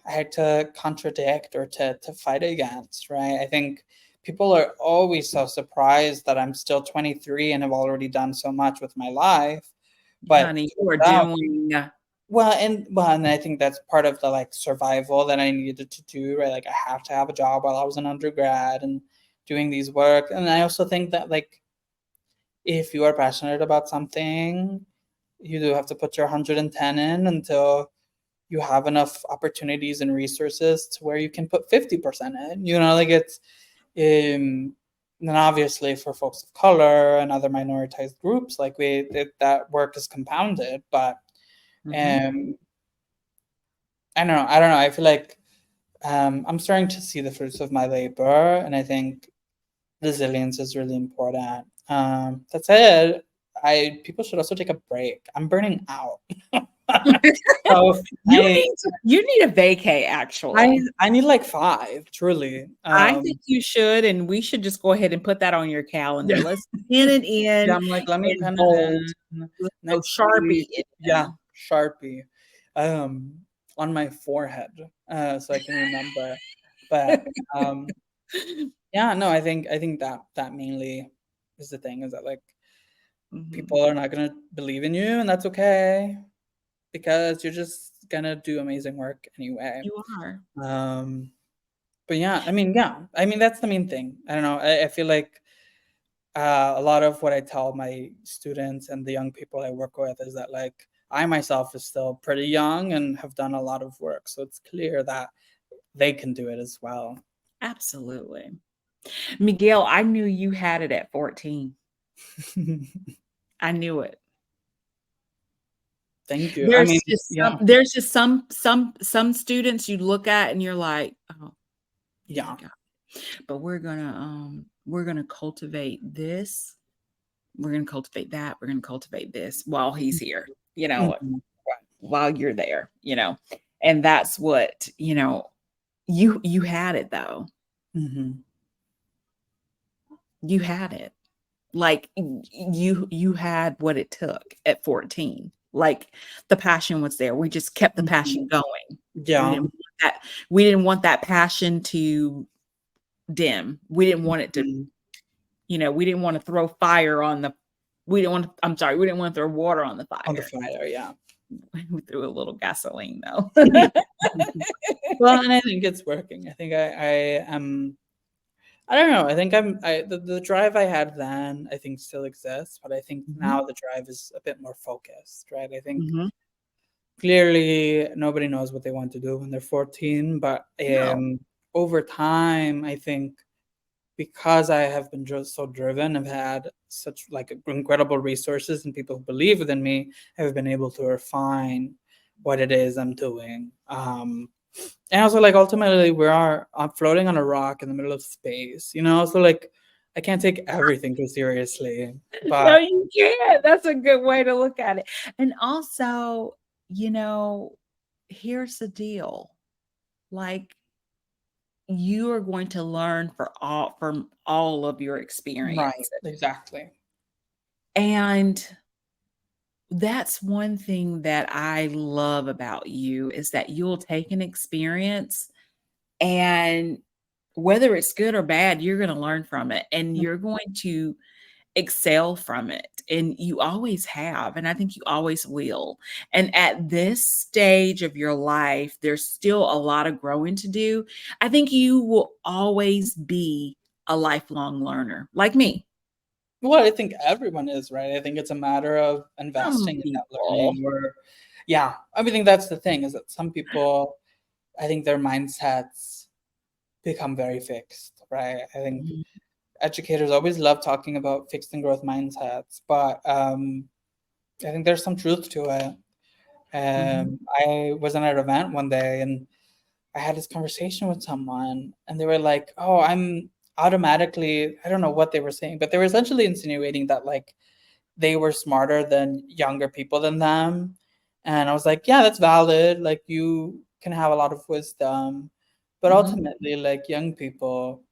I had to contradict or to fight against, right? I think people are always so surprised that I'm still 23 and have already done so much with my life. But Honey, you are out, doing and I think that's part of the like survival that I needed to do, right? Like I have to have a job while I was an undergrad and doing these work. And I also think that like if you are passionate about something, you do have to put your 110 in until you have enough opportunities and resources to where you can put 50% in, like it's and then obviously for folks of color and other minoritized groups like that work is compounded, but Mhm. um I don't know, I feel like I'm starting to see the fruits of my labor, and I think resilience is really important. That said, I people should also take a break. I'm burning out. So I You need a vacay, actually. I need like 5, truly. I think you should, and we should just go ahead and put that on your calendar. Yeah. Let's pin it Yeah, in I'm like, let me in pen it bold. in Let's go next Sharpie week. it Yeah, in. Sharpie, um, on my forehead, so I can remember. But yeah, no, I think that mainly is the thing, is that like Mhm. people are not gonna believe in you, and that's okay because you're just gonna do amazing work anyway. You are. Um, but yeah, I mean that's the main thing. I don't know. I feel like a lot of what I tell my students and the young people I work with is that like I myself is still pretty young and have done a lot of work, so it's clear that they can do it as well. Absolutely. Miguel, I knew you had it at 14. I knew it. Thank you. I mean, yeah, There's just some students you look at and you're like, "Oh, yeah, I yeah. got it." But we're gonna cultivate this. We're gonna cultivate that. We're gonna cultivate this while he's here, you know, Mhm. while you're there, you know. And that's what, you had it though. Mhm. You had it. Like you had what it took at 14. Like the passion was there. We just kept the Mhm. passion going. We Yeah. didn't want that we didn't want that passion to dim. We didn't want it to, Mhm. we didn't want to throw fire on the we didn't want to, I'm sorry, we didn't want to throw water on the On the fire. fire, yeah. We threw a little gasoline though. Well, and I think it's working. I think I am. I don't know. I think the drive I had then, I think still exists, but I think Mhm, now the drive is a bit more focused, right? I think mhm. clearly nobody knows what they want to do when they're 14, but No. over time, I think because I have been just so driven, I've had such like incredible resources and people who believe in me, have been able to refine what it is I'm doing. And also like ultimately we are floating on a rock in the middle of space, so like I can't take everything too seriously, No, but you can't. That's a good way to look at it. And also, you know, here's the deal. Like you are going to learn from all of your right, experiences. exactly. And that's one thing that I love about you is that you'll take an experience and whether it's good or bad, you're going to learn from it and you're going to excel from it. And you always have. And I think you always will. And at this stage of your life, there's still a lot of growing to do. I think you will always be a lifelong learner like me. Well, I think everyone is, right? I think it's a matter of Some investing in that people. learning, or yeah, I think that's the thing, is that some people, I think their mindsets become very fixed, right? I think Mhm, educators always love talking about fixed and growth mindsets, but I think there's some truth to it. mhm, I was at an event one day and I had this conversation with someone, and they were like, "Oh, I'm automatically," I don't know what they were saying, but they were essentially insinuating that like they were smarter than younger people than them. And I was like, "Yeah, that's valid. Like you can have a lot of wisdom, but mhm. ultimately, like young people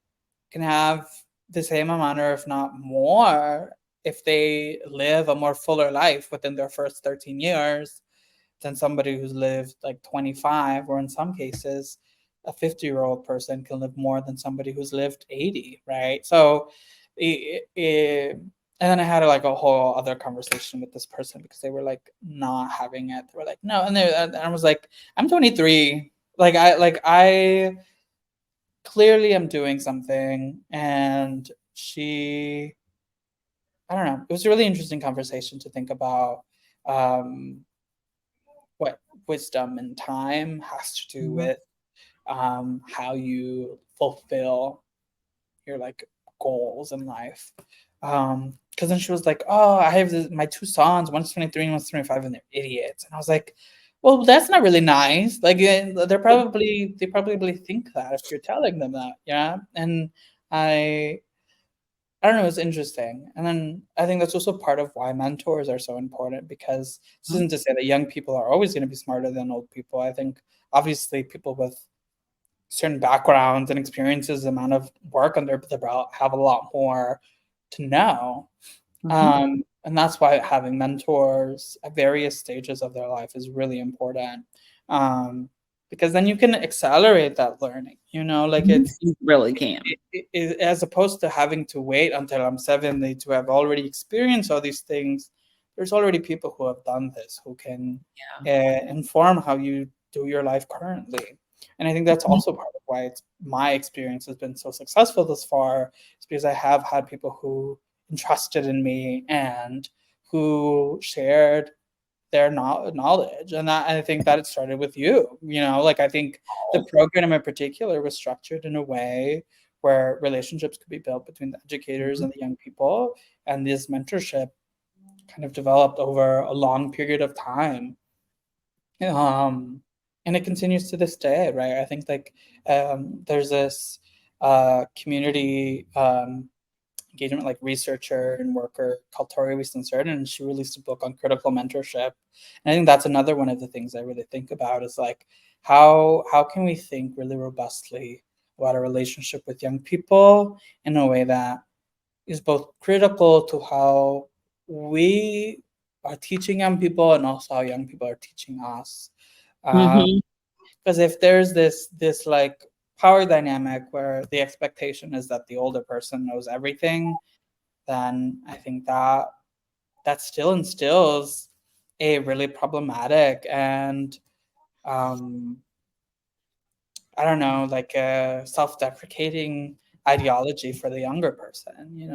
can have the same amount or if not more if they live a more fuller life within their first 13 years than somebody who's lived like 25, or in some cases a 50-year-old person can live more than somebody who's lived 80, right? So and then I had like a whole other conversation with this person because they were like not having it. They were like, no, and I was like, I'm 23. Like I clearly am doing something, and she, I don't know, it was a really interesting conversation to think about um what wisdom and time has to do Mhm. with how you fulfill your like goals in life. Because then she was like, "Oh, I have my two sons, one's 23 and one's 25, and they're idiots." And I was like, "Well, that's not really nice. Like, they probably think that if you're telling them that, yeah." And I I don't know, it's interesting. And then I think that's also part of why mentors are so important, because this Mhm. isn't to say that young people are always going to be smarter than old people. I think obviously people with certain backgrounds and experiences, amount of work under their belt, have a lot more to know. Mhm. And that's why having mentors at various stages of their life is really important. Um, because then you can accelerate that learning, like Mhm. it's You really can. as opposed to having to wait until I'm 70 to have already experienced all these things. There's already people who have done this who can Yeah. inform how you do your life currently. And I think that's Mhm. also part of why my experience has been so successful thus far, is because I have had people who entrusted in me and who shared their knowledge. And that, I think that it started with you, like I think the program in particular was structured in a way where relationships could be built between the educators Mhm. and the young people, and this mentorship kind of developed over a long period of time. um and it continues to this day, right? I think like there's this community engagement like researcher and worker called Tori Winston, and she released a book on critical mentorship. And I think that's another one of the things I really think about, is like how can we think really robustly about a relationship with young people in a way that is both critical to how we are teaching young people and also how young people are teaching us. Um, Mhm. because if there's this like power dynamic where the expectation is that the older person knows everything, then I think that still instills a really problematic and um, I don't know, like a self-deprecating ideology for the younger person,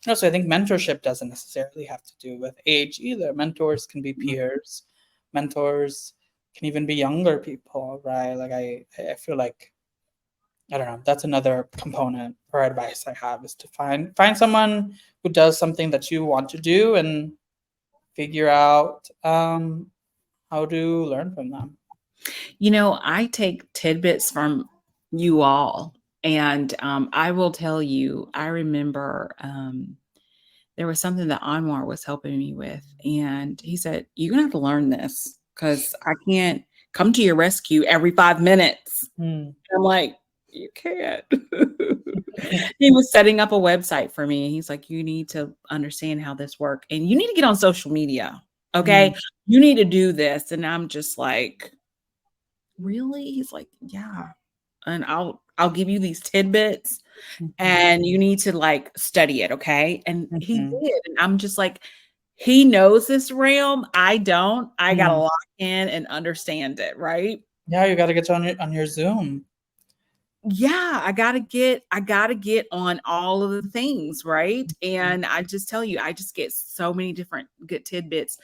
so I think mentorship doesn't necessarily have to do with age either. Mentors can be Mhm. peers. Mentors can even be younger people, right? Like I feel like, I don't know, that's another component or advice I have, is to find someone who does something that you want to do and figure out how to learn from them. I take tidbits from you all. And I will tell you, I remember there was something that Anwar was helping me with. And he said, "You're going to have to learn this because I can't come to your rescue every 5 minutes." Hmm. I'm like, "You can't." He was setting up a website for me. And he's like, "You need to understand how this works and you need to get on social media. Hmm. Okay. You need to do this." And I'm just like, "Really?" He's like, "Yeah. And I'll give you these tidbits Hmm. and you need to like study it, okay?" And he Hmm. did. And I'm just like, he knows this realm. I don't. I gotta Hmm. lock in and understand it, right? Yeah, you got to get on your Zoom. Yeah, I gotta get on all of the things, right? And I just tell you, I just get so many different good tidbits.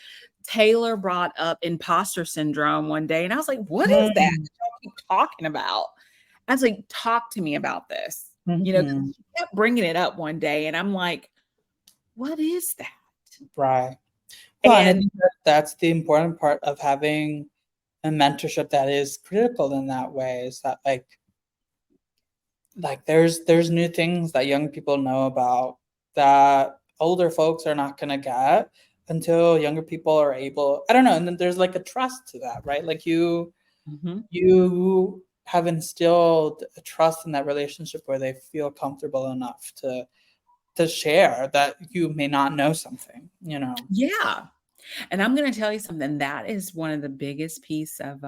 Taylor brought up imposter syndrome one day, and I was like, "What is that Mm-hmm. that y'all keep talking about?" I was like, "Talk to me about this." Mm-hmm. 'Cause she kept bringing it up one day, and I'm like, "What is that?" Right. Well, and I And think that's the important part of having a mentorship that is critical in that way, is that like there's new things that young people know about that older folks are not gonna get until younger people are able. I don't know, and then there's like a trust to that, right? Like Mhm. you have instilled a trust in that relationship where they feel comfortable enough to share that you may not know something. Yeah. And I'm gonna tell you something, that is one of the biggest piece of,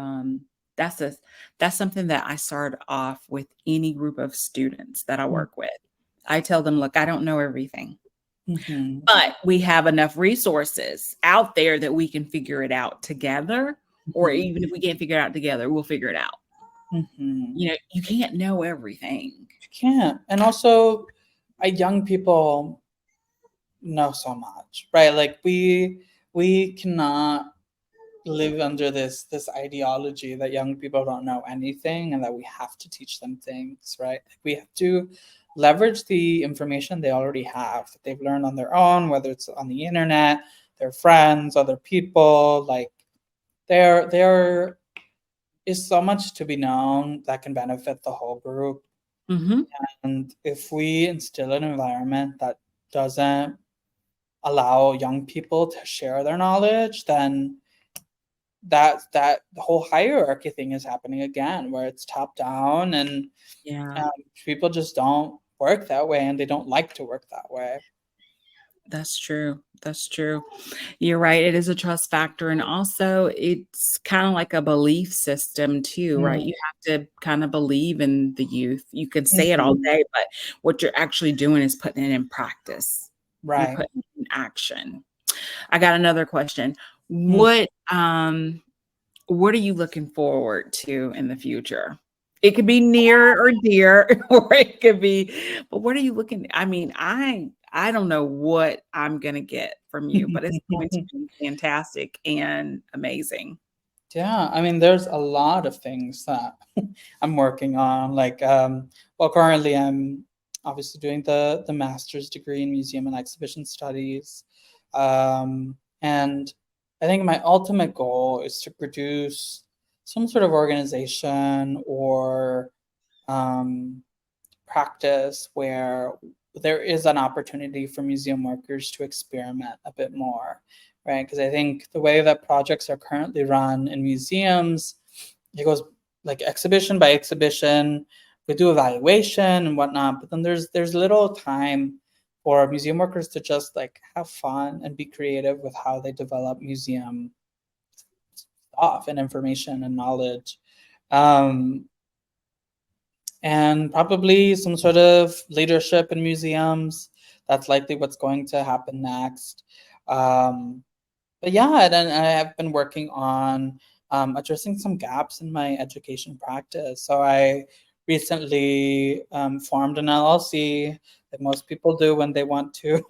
that's a that's something that I start off with any group of students that I work with. I tell them, "Look, I don't know everything, Mm-hmm. but we have enough resources out there that we can figure it out together, or Mm-hmm. even if we can't figure it out together, we'll figure it out." Mm-hmm. You can't know everything. You can't. And also, young people know so much, right? Like we cannot live under this ideology that young people don't know anything and that we have to teach them things, right? Like we have to leverage the information they already have, that they've learned on their own, whether it's on the internet, their friends, other people. Like there is so much to be known that can benefit the whole group. Mhm. And if we instill an environment that doesn't allow young people to share their knowledge, then that the whole hierarchy thing is happening again, where it's top down, and Yeah. people just don't work that way, and they don't like to work that way. That's true. That's true. You're right. It is a trust factor. And also, it's kind of like a belief system, too, right? Mm, You have to kind of believe in the youth. You can say it all mhm. day, but what you're actually doing is putting it in practice. You're Right. putting it in action. I got another question. Mm. What are you looking forward to in the future? It could be near or dear, or it could be, but what are you looking? I mean, I don't know what I'm gonna get from you, but it's going to be fantastic and amazing. Yeah, I mean, there's a lot of things that I'm working on. Like, well, currently I'm obviously doing the master's degree in museum and exhibition studies, and I think my ultimate goal is to produce some sort of organization or um, practice where there is an opportunity for museum workers to experiment a bit more, right? Because I think the way that projects are currently run in museums, it goes like exhibition by exhibition. We do evaluation and whatnot, but then there's little time for museum workers to just like have fun and be creative with how they develop museum stuff and information and knowledge. Um, and probably some sort of leadership in museums. That's likely what's going to happen next. Um, but yeah, and then I have been working on addressing some gaps in my education practice. So I recently formed an LLC, that most people do when they want to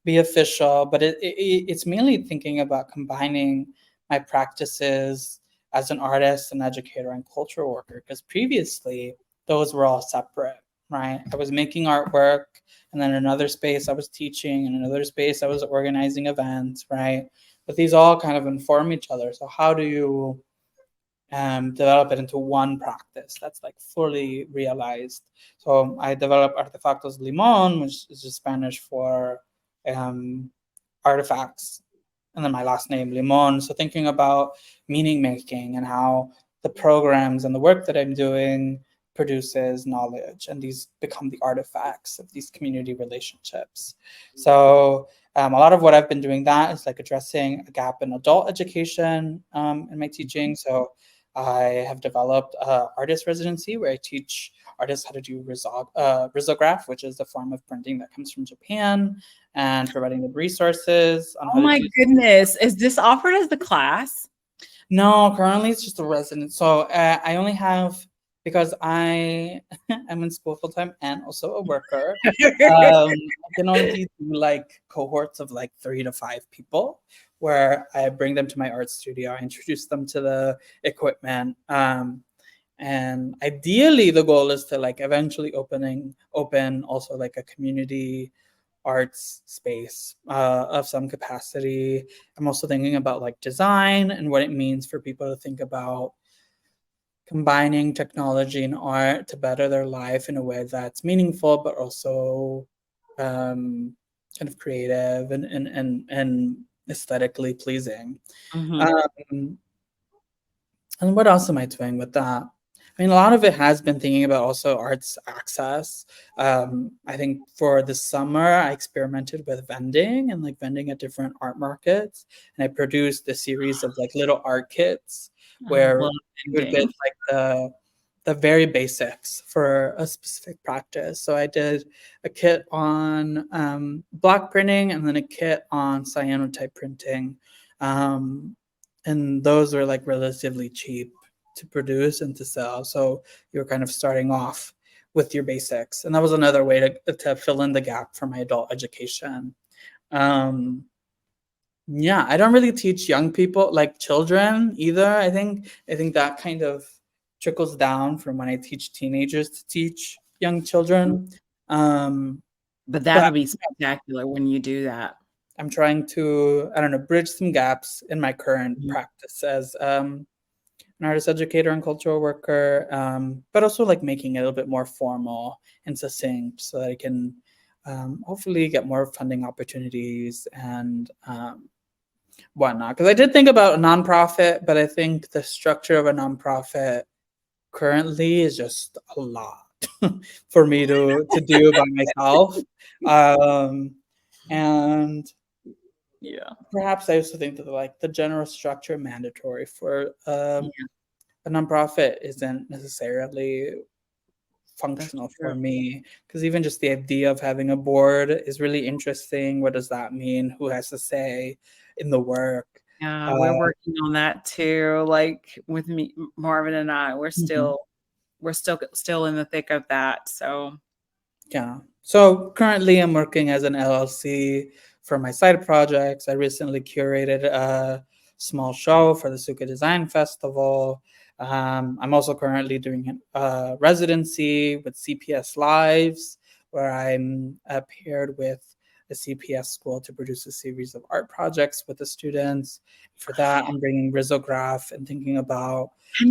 be official, but it's mainly thinking about combining my practices as an artist, an educator, and cultural worker. Because previously, those were all separate, right? I was making artwork, and then in another space, I was teaching, and in another space, I was organizing events, right? But these all kind of inform each other. So how do you develop it into one practice that's like fully realized? So I developed Artefactos Limon, which is just Spanish for um, artifacts, and then my last name Limon. So thinking about meaning making and how the programs and the work that I'm doing produces knowledge, and these become the artifacts of these community relationships. So a lot of what I've been doing that is like addressing a gap in adult education in my teaching. So I have developed a artist residency where I teach artists how to do risograph, which is the form of printing that comes from Japan, and providing them resources on Oh how to my do. goodness. Is this offered as the class? No, currently it's just a resident. So I only have, because I am in school full time and also a worker. I can only do like cohorts of like 3 to 5 people, where I bring them to my art studio. I introduce them to the equipment. And ideally, the goal is to like eventually open also like a community arts space of some capacity. I'm also thinking about like design and what it means for people to think about combining technology and art to better their life in a way that's meaningful, but also kind of creative and aesthetically pleasing. Mhm. Um, and what else am I doing with that? I mean, a lot of it has been thinking about also arts access. I think for the summer, I experimented with vending and like vending at different art markets. And I produced a series of like little art kits I where love you would get ending. like the very basics for a specific practice. So I did a kit on block printing and then a kit on cyanotype printing. Um, and those were like relatively cheap to produce and to sell. So you're kind of starting off with your basics. And that was another way to fill in the gap for my adult education. Um, yeah, I don't really teach young people, like children either. I think that kind of trickles down from when I teach teenagers to teach young children. Um, But but that'll be spectacular when you do that. I'm trying to, I don't know, bridge some gaps in my current Mhm. practice as an artist educator and cultural worker, but also like making it a little bit more formal and succinct so that I can hopefully get more funding opportunities and whatnot. Because I did think about a nonprofit, but I think the structure of a nonprofit currently is just a lot for me to do by myself. Um, and Yeah. perhaps I also think that like the general structure mandatory for Yeah, a nonprofit isn't necessarily that's functional true. for me, because even just the idea of having a board is really interesting. What does that mean? Who has to say in the work? Yeah, Uh, we're working on that too. Like with me, Marvin and I, mhm. we're still in the thick of that. So Yeah. So currently, I'm working as an LLC for my side projects. I recently curated a small show for the Suka Design Festival. I'm also currently doing a residency with CPS Lives, where I'm paired with a CPS school to produce a series of art projects with the students. For that, I'm bringing risograph and thinking about. Uh,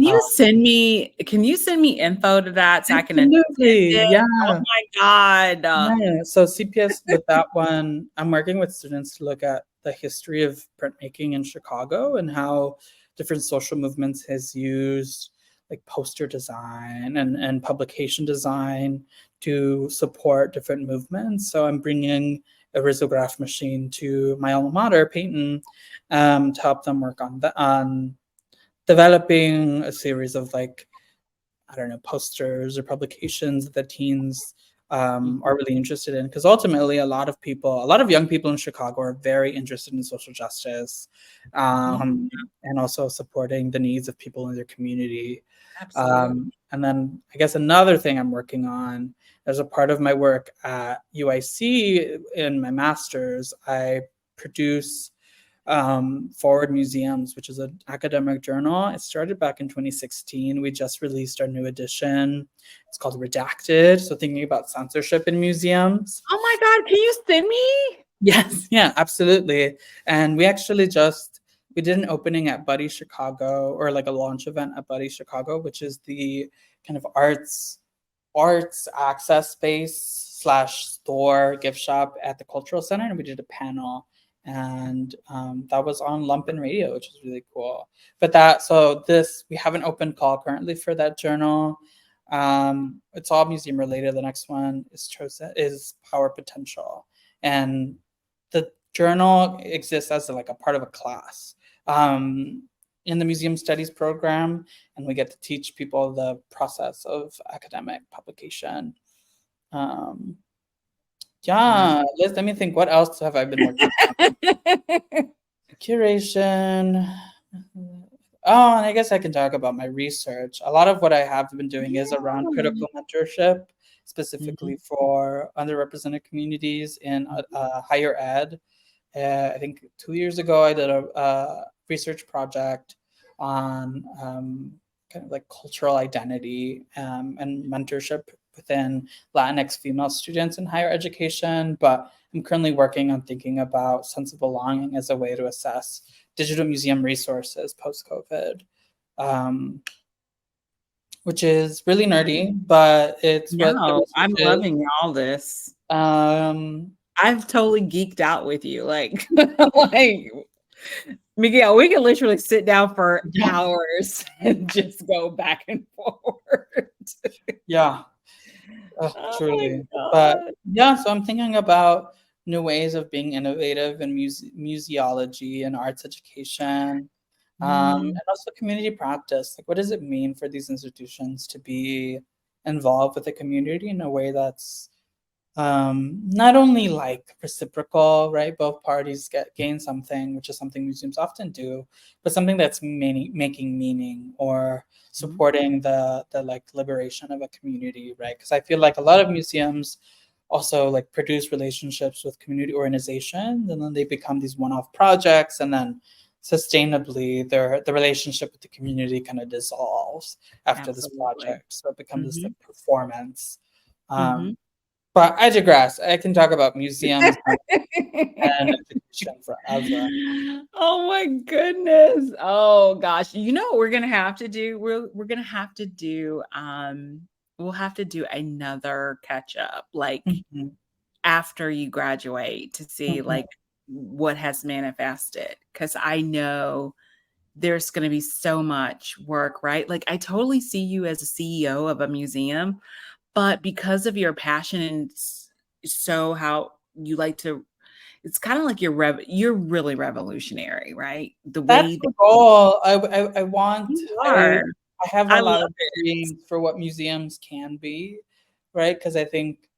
can you send me info to that so I can attend Absolutely. it? Oh Yeah. my God. Yeah, so CPS with that one, I'm working with students to look at the history of printmaking in Chicago and how different social movements has used like poster design and publication design to support different movements. So I'm bringing a risograph machine to my alma mater, Peyton, to help them work on developing a series of like I don't know, posters or publications that teens are really interested in. Because ultimately, a lot of young people in Chicago are very interested in social justice Mhm. and also supporting the needs of people in their community. Absolutely. And then I guess another thing I'm working on as a part of my work at UIC in my master's, I produce Forward Museums, which is an academic journal. It started back in 2016. We just released our new edition. It's called Redacted. So, thinking about censorship in museums. Oh my God, can you send me? Yes, yeah, absolutely. And we actually just we did an opening at Buddy Chicago, or like a launch event at Buddy Chicago, which is the kind of arts access space slash store gift shop at the cultural center, and we did a panel, and that was on Lumpen Radio, which is really cool. But that so this we have an open call currently for that journal. It's all museum related. The next one is chosen is Power Potential, and the journal exists as like a part of a class in the museum studies program, and we get to teach people the process of academic publication. Um, Wow. yeah, let me think. What else have I been working on? Curation. Oh, and I guess I can talk about my research. A lot of what I have been doing is around Yeah. critical mentorship, Mhm, specifically for underrepresented communities in higher ed. I think 2 years ago, I did a research project on kind of like cultural identity and mentorship within Latinx female students in higher education. But I'm currently working on thinking about sense of belonging as a way to assess digital museum resources post COVID, um, which is really nerdy, but it's what the No, research I'm is. loving all this. Um, I've totally geeked out with you, like like, Miguel, we can literally sit down for yeah, hours and just go back and forward. yeah. Oh my Truly. But god. yeah, so I'm thinking about new ways of being innovative in museology and arts education, Mhm. and also community practice. Like, what does it mean for these institutions to be involved with the community in a way that's not only like reciprocal, right? Both parties gain something, which is something museums often do, but something that's making meaning or Mhm. supporting the like liberation of a community, right? Because I feel like a lot of museums also like produce relationships with community organizations, and then they become these one-off projects, and then sustainably the relationship with the community kind of dissolves after this Absolutely. project, so it becomes this Mhm, like performance. mhm. But I digress. I can talk about museums and education forever. Oh my goodness. Oh gosh. You know what we're gonna have to do? We're gonna have to do we'll have to do another catch up. Like Mhm. after you graduate to see Mhm. like what has manifested, because I know there's going to be so much work, right? Like I totally see you as a CEO of a museum, but because of your passion and so how you like to, it's kind of like you're really revolutionary, right? The That's way that the goal. I want you are. I have a I lot love of it. dreams for what museums can be, right? Because I think,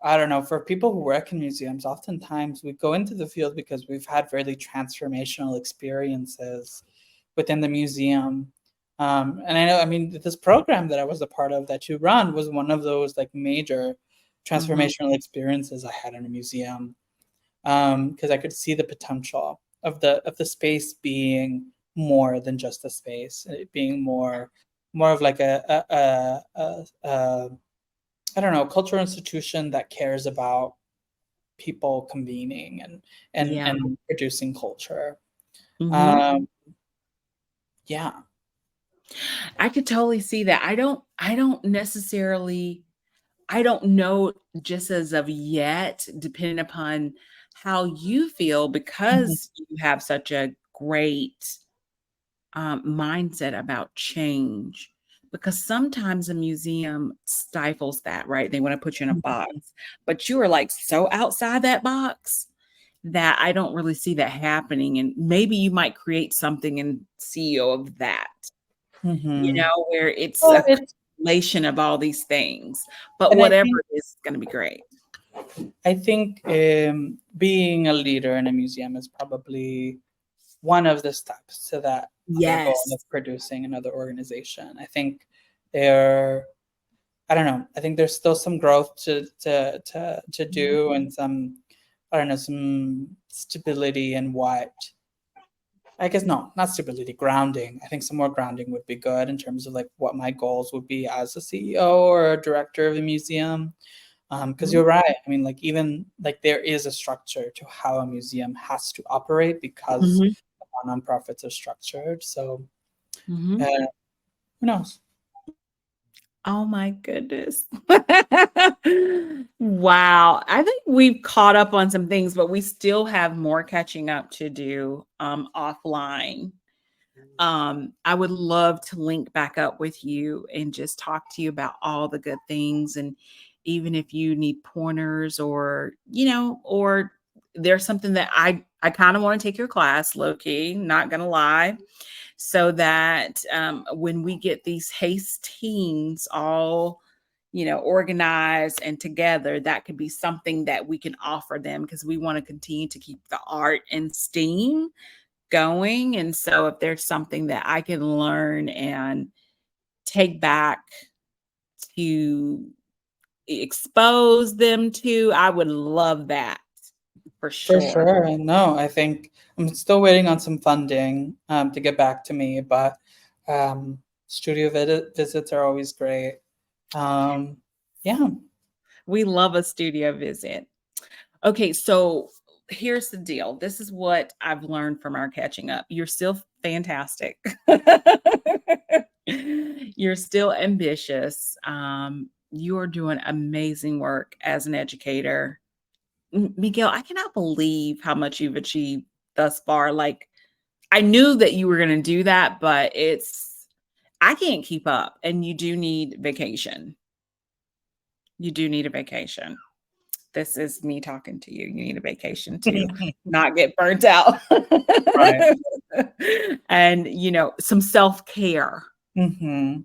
I don't know, for people who work in museums, oftentimes we go into the field because we've had really transformational experiences within the museum. And I know, I mean, this program that I was a part of that you run was one of those like major Mhm. transformational experiences I had in a museum, because I could see the potential of the space being more than just a space, it being more of like a I don't know, cultural institution that cares about people convening Yeah. and producing culture. Mhm. Um, yeah. I could totally see that. I don't necessarily, I don't know just as of yet, depending upon how you feel, Mhm, because you have such a great mindset about change. Because sometimes a museum stifles that, right? They want to put you in a box, mhm, but you are like so outside that box that I don't really see that happening. And maybe you might create something and CEO of that, mhm. where it's Well, a it's compilation of all these things. But and I whatever think it is, it's going to be great. being a leader in a museum is probably one of the steps to that other goal Yes. of producing another organization. I think there, I don't know. I think there's still some growth to Mhm. do, and some, I don't know, some stability in what, I guess, no, not stability, grounding. I think some more grounding would be good in terms of like what my goals would be as a CEO or a director of a museum. Because Mhm. you're right. I mean, like even like there is a structure to how a museum has to operate because Mhm. how nonprofits are structured. So Mhm. uh, who knows? Oh my goodness. Wow. I think we've caught up on some things, but we still have more catching up to do offline. I would love to link back up with you and just talk to you about all the good things. And even if you need pointers, or, or there's something that I kind of want to take your class, low key, not gonna lie, so that when we get these haste teams all, organized and together, that could be something that we can offer them, because we want to continue to keep the art and STEAM going. And so if there's something that I can learn and take back to expose them to, I would love that for For sure. sure. No, I think I'm still waiting on some funding to get back to me, but studio visits are always great. Um, yeah. We love a studio visit. Okay, so here's the deal. This is what I've learned from our catching up. You're still fantastic. You're still ambitious. You are doing amazing work as an educator. Miguel, I cannot believe how much you've achieved thus far. Like, I knew that you were going to do that, but I can't keep up. And you do need vacation. You do need a vacation. This is me talking to you. You need a vacation to not get burnt out. Right. And, some self-care, Hmm.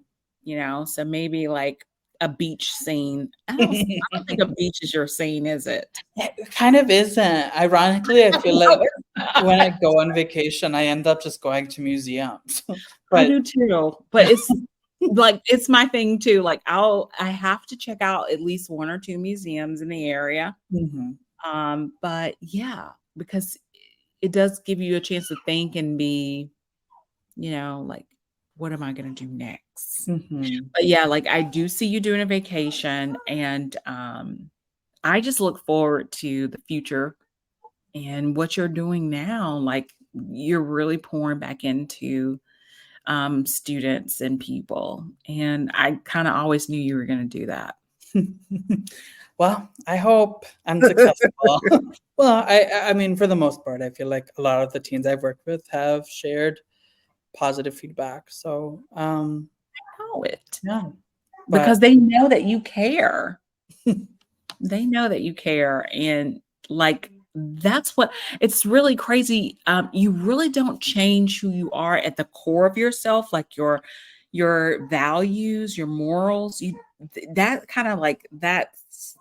so maybe like a beach scene. I don't think a beach is your scene, is it? It kind of isn't. Ironically, I feel No, like it's when I not. go on vacation, I end up just going to museums. I But do too, but it's like it's my thing too. Like I have to check out at least one or two museums in the area. mhm, But yeah, because it does give you a chance to think and be, like, what am I gonna do next? mhm. But yeah, like I do see you doing a vacation, and I just look forward to the future and what you're doing now. Like you're really pouring back into students and people. And I kind of always knew you were going to do that. Well, I hope I'm successful. Well, I mean, for the most part, I feel like a lot of the teens I've worked with have shared positive feedback. So, Know it yeah, because but they know that you care. They know that you care, and, like, that's what it's really crazy, you really don't change who you are at the core of yourself, like, your values, your morals, you that kinda, like, that's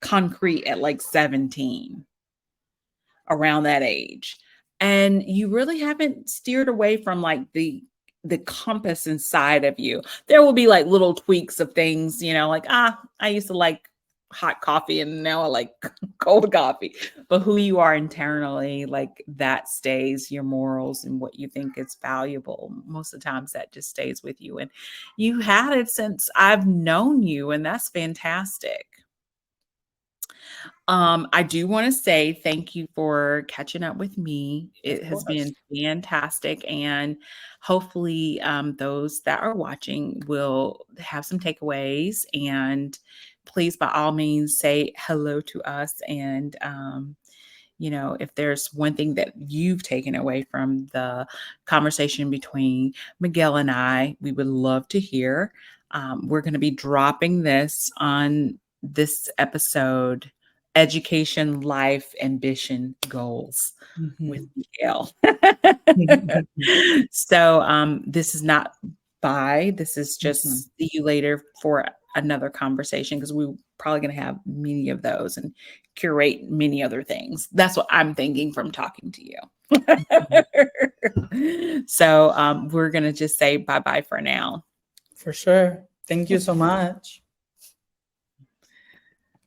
concrete at, like, 17, around that age, and you really haven't steered away from, like, the compass inside of you. There will be, like, little tweaks of things, like, I used to like hot coffee and now I like cold coffee. But who you are internally, like, that stays, your morals and what you think is valuable. Most of the times that just stays with you. And you had it since I've known you, and that's fantastic. I do want to say thank you for catching up with me. of It has course. been fantastic, and hopefully, those that are watching will have some takeaways. And please, by all means, say hello to us. And if there's one thing that you've taken away from the conversation between Miguel and I, we would love to hear. We're going to be dropping this on this episode: education, life, ambition, goals with Mhm. Miguel. So this is not bye. This is Mhm. just see you later for another conversation, because we're probably going to have many of those and curate many other things. That's what I'm thinking from talking to Mhm. you. So we're going to just say bye bye for now. For sure. Thank you so much.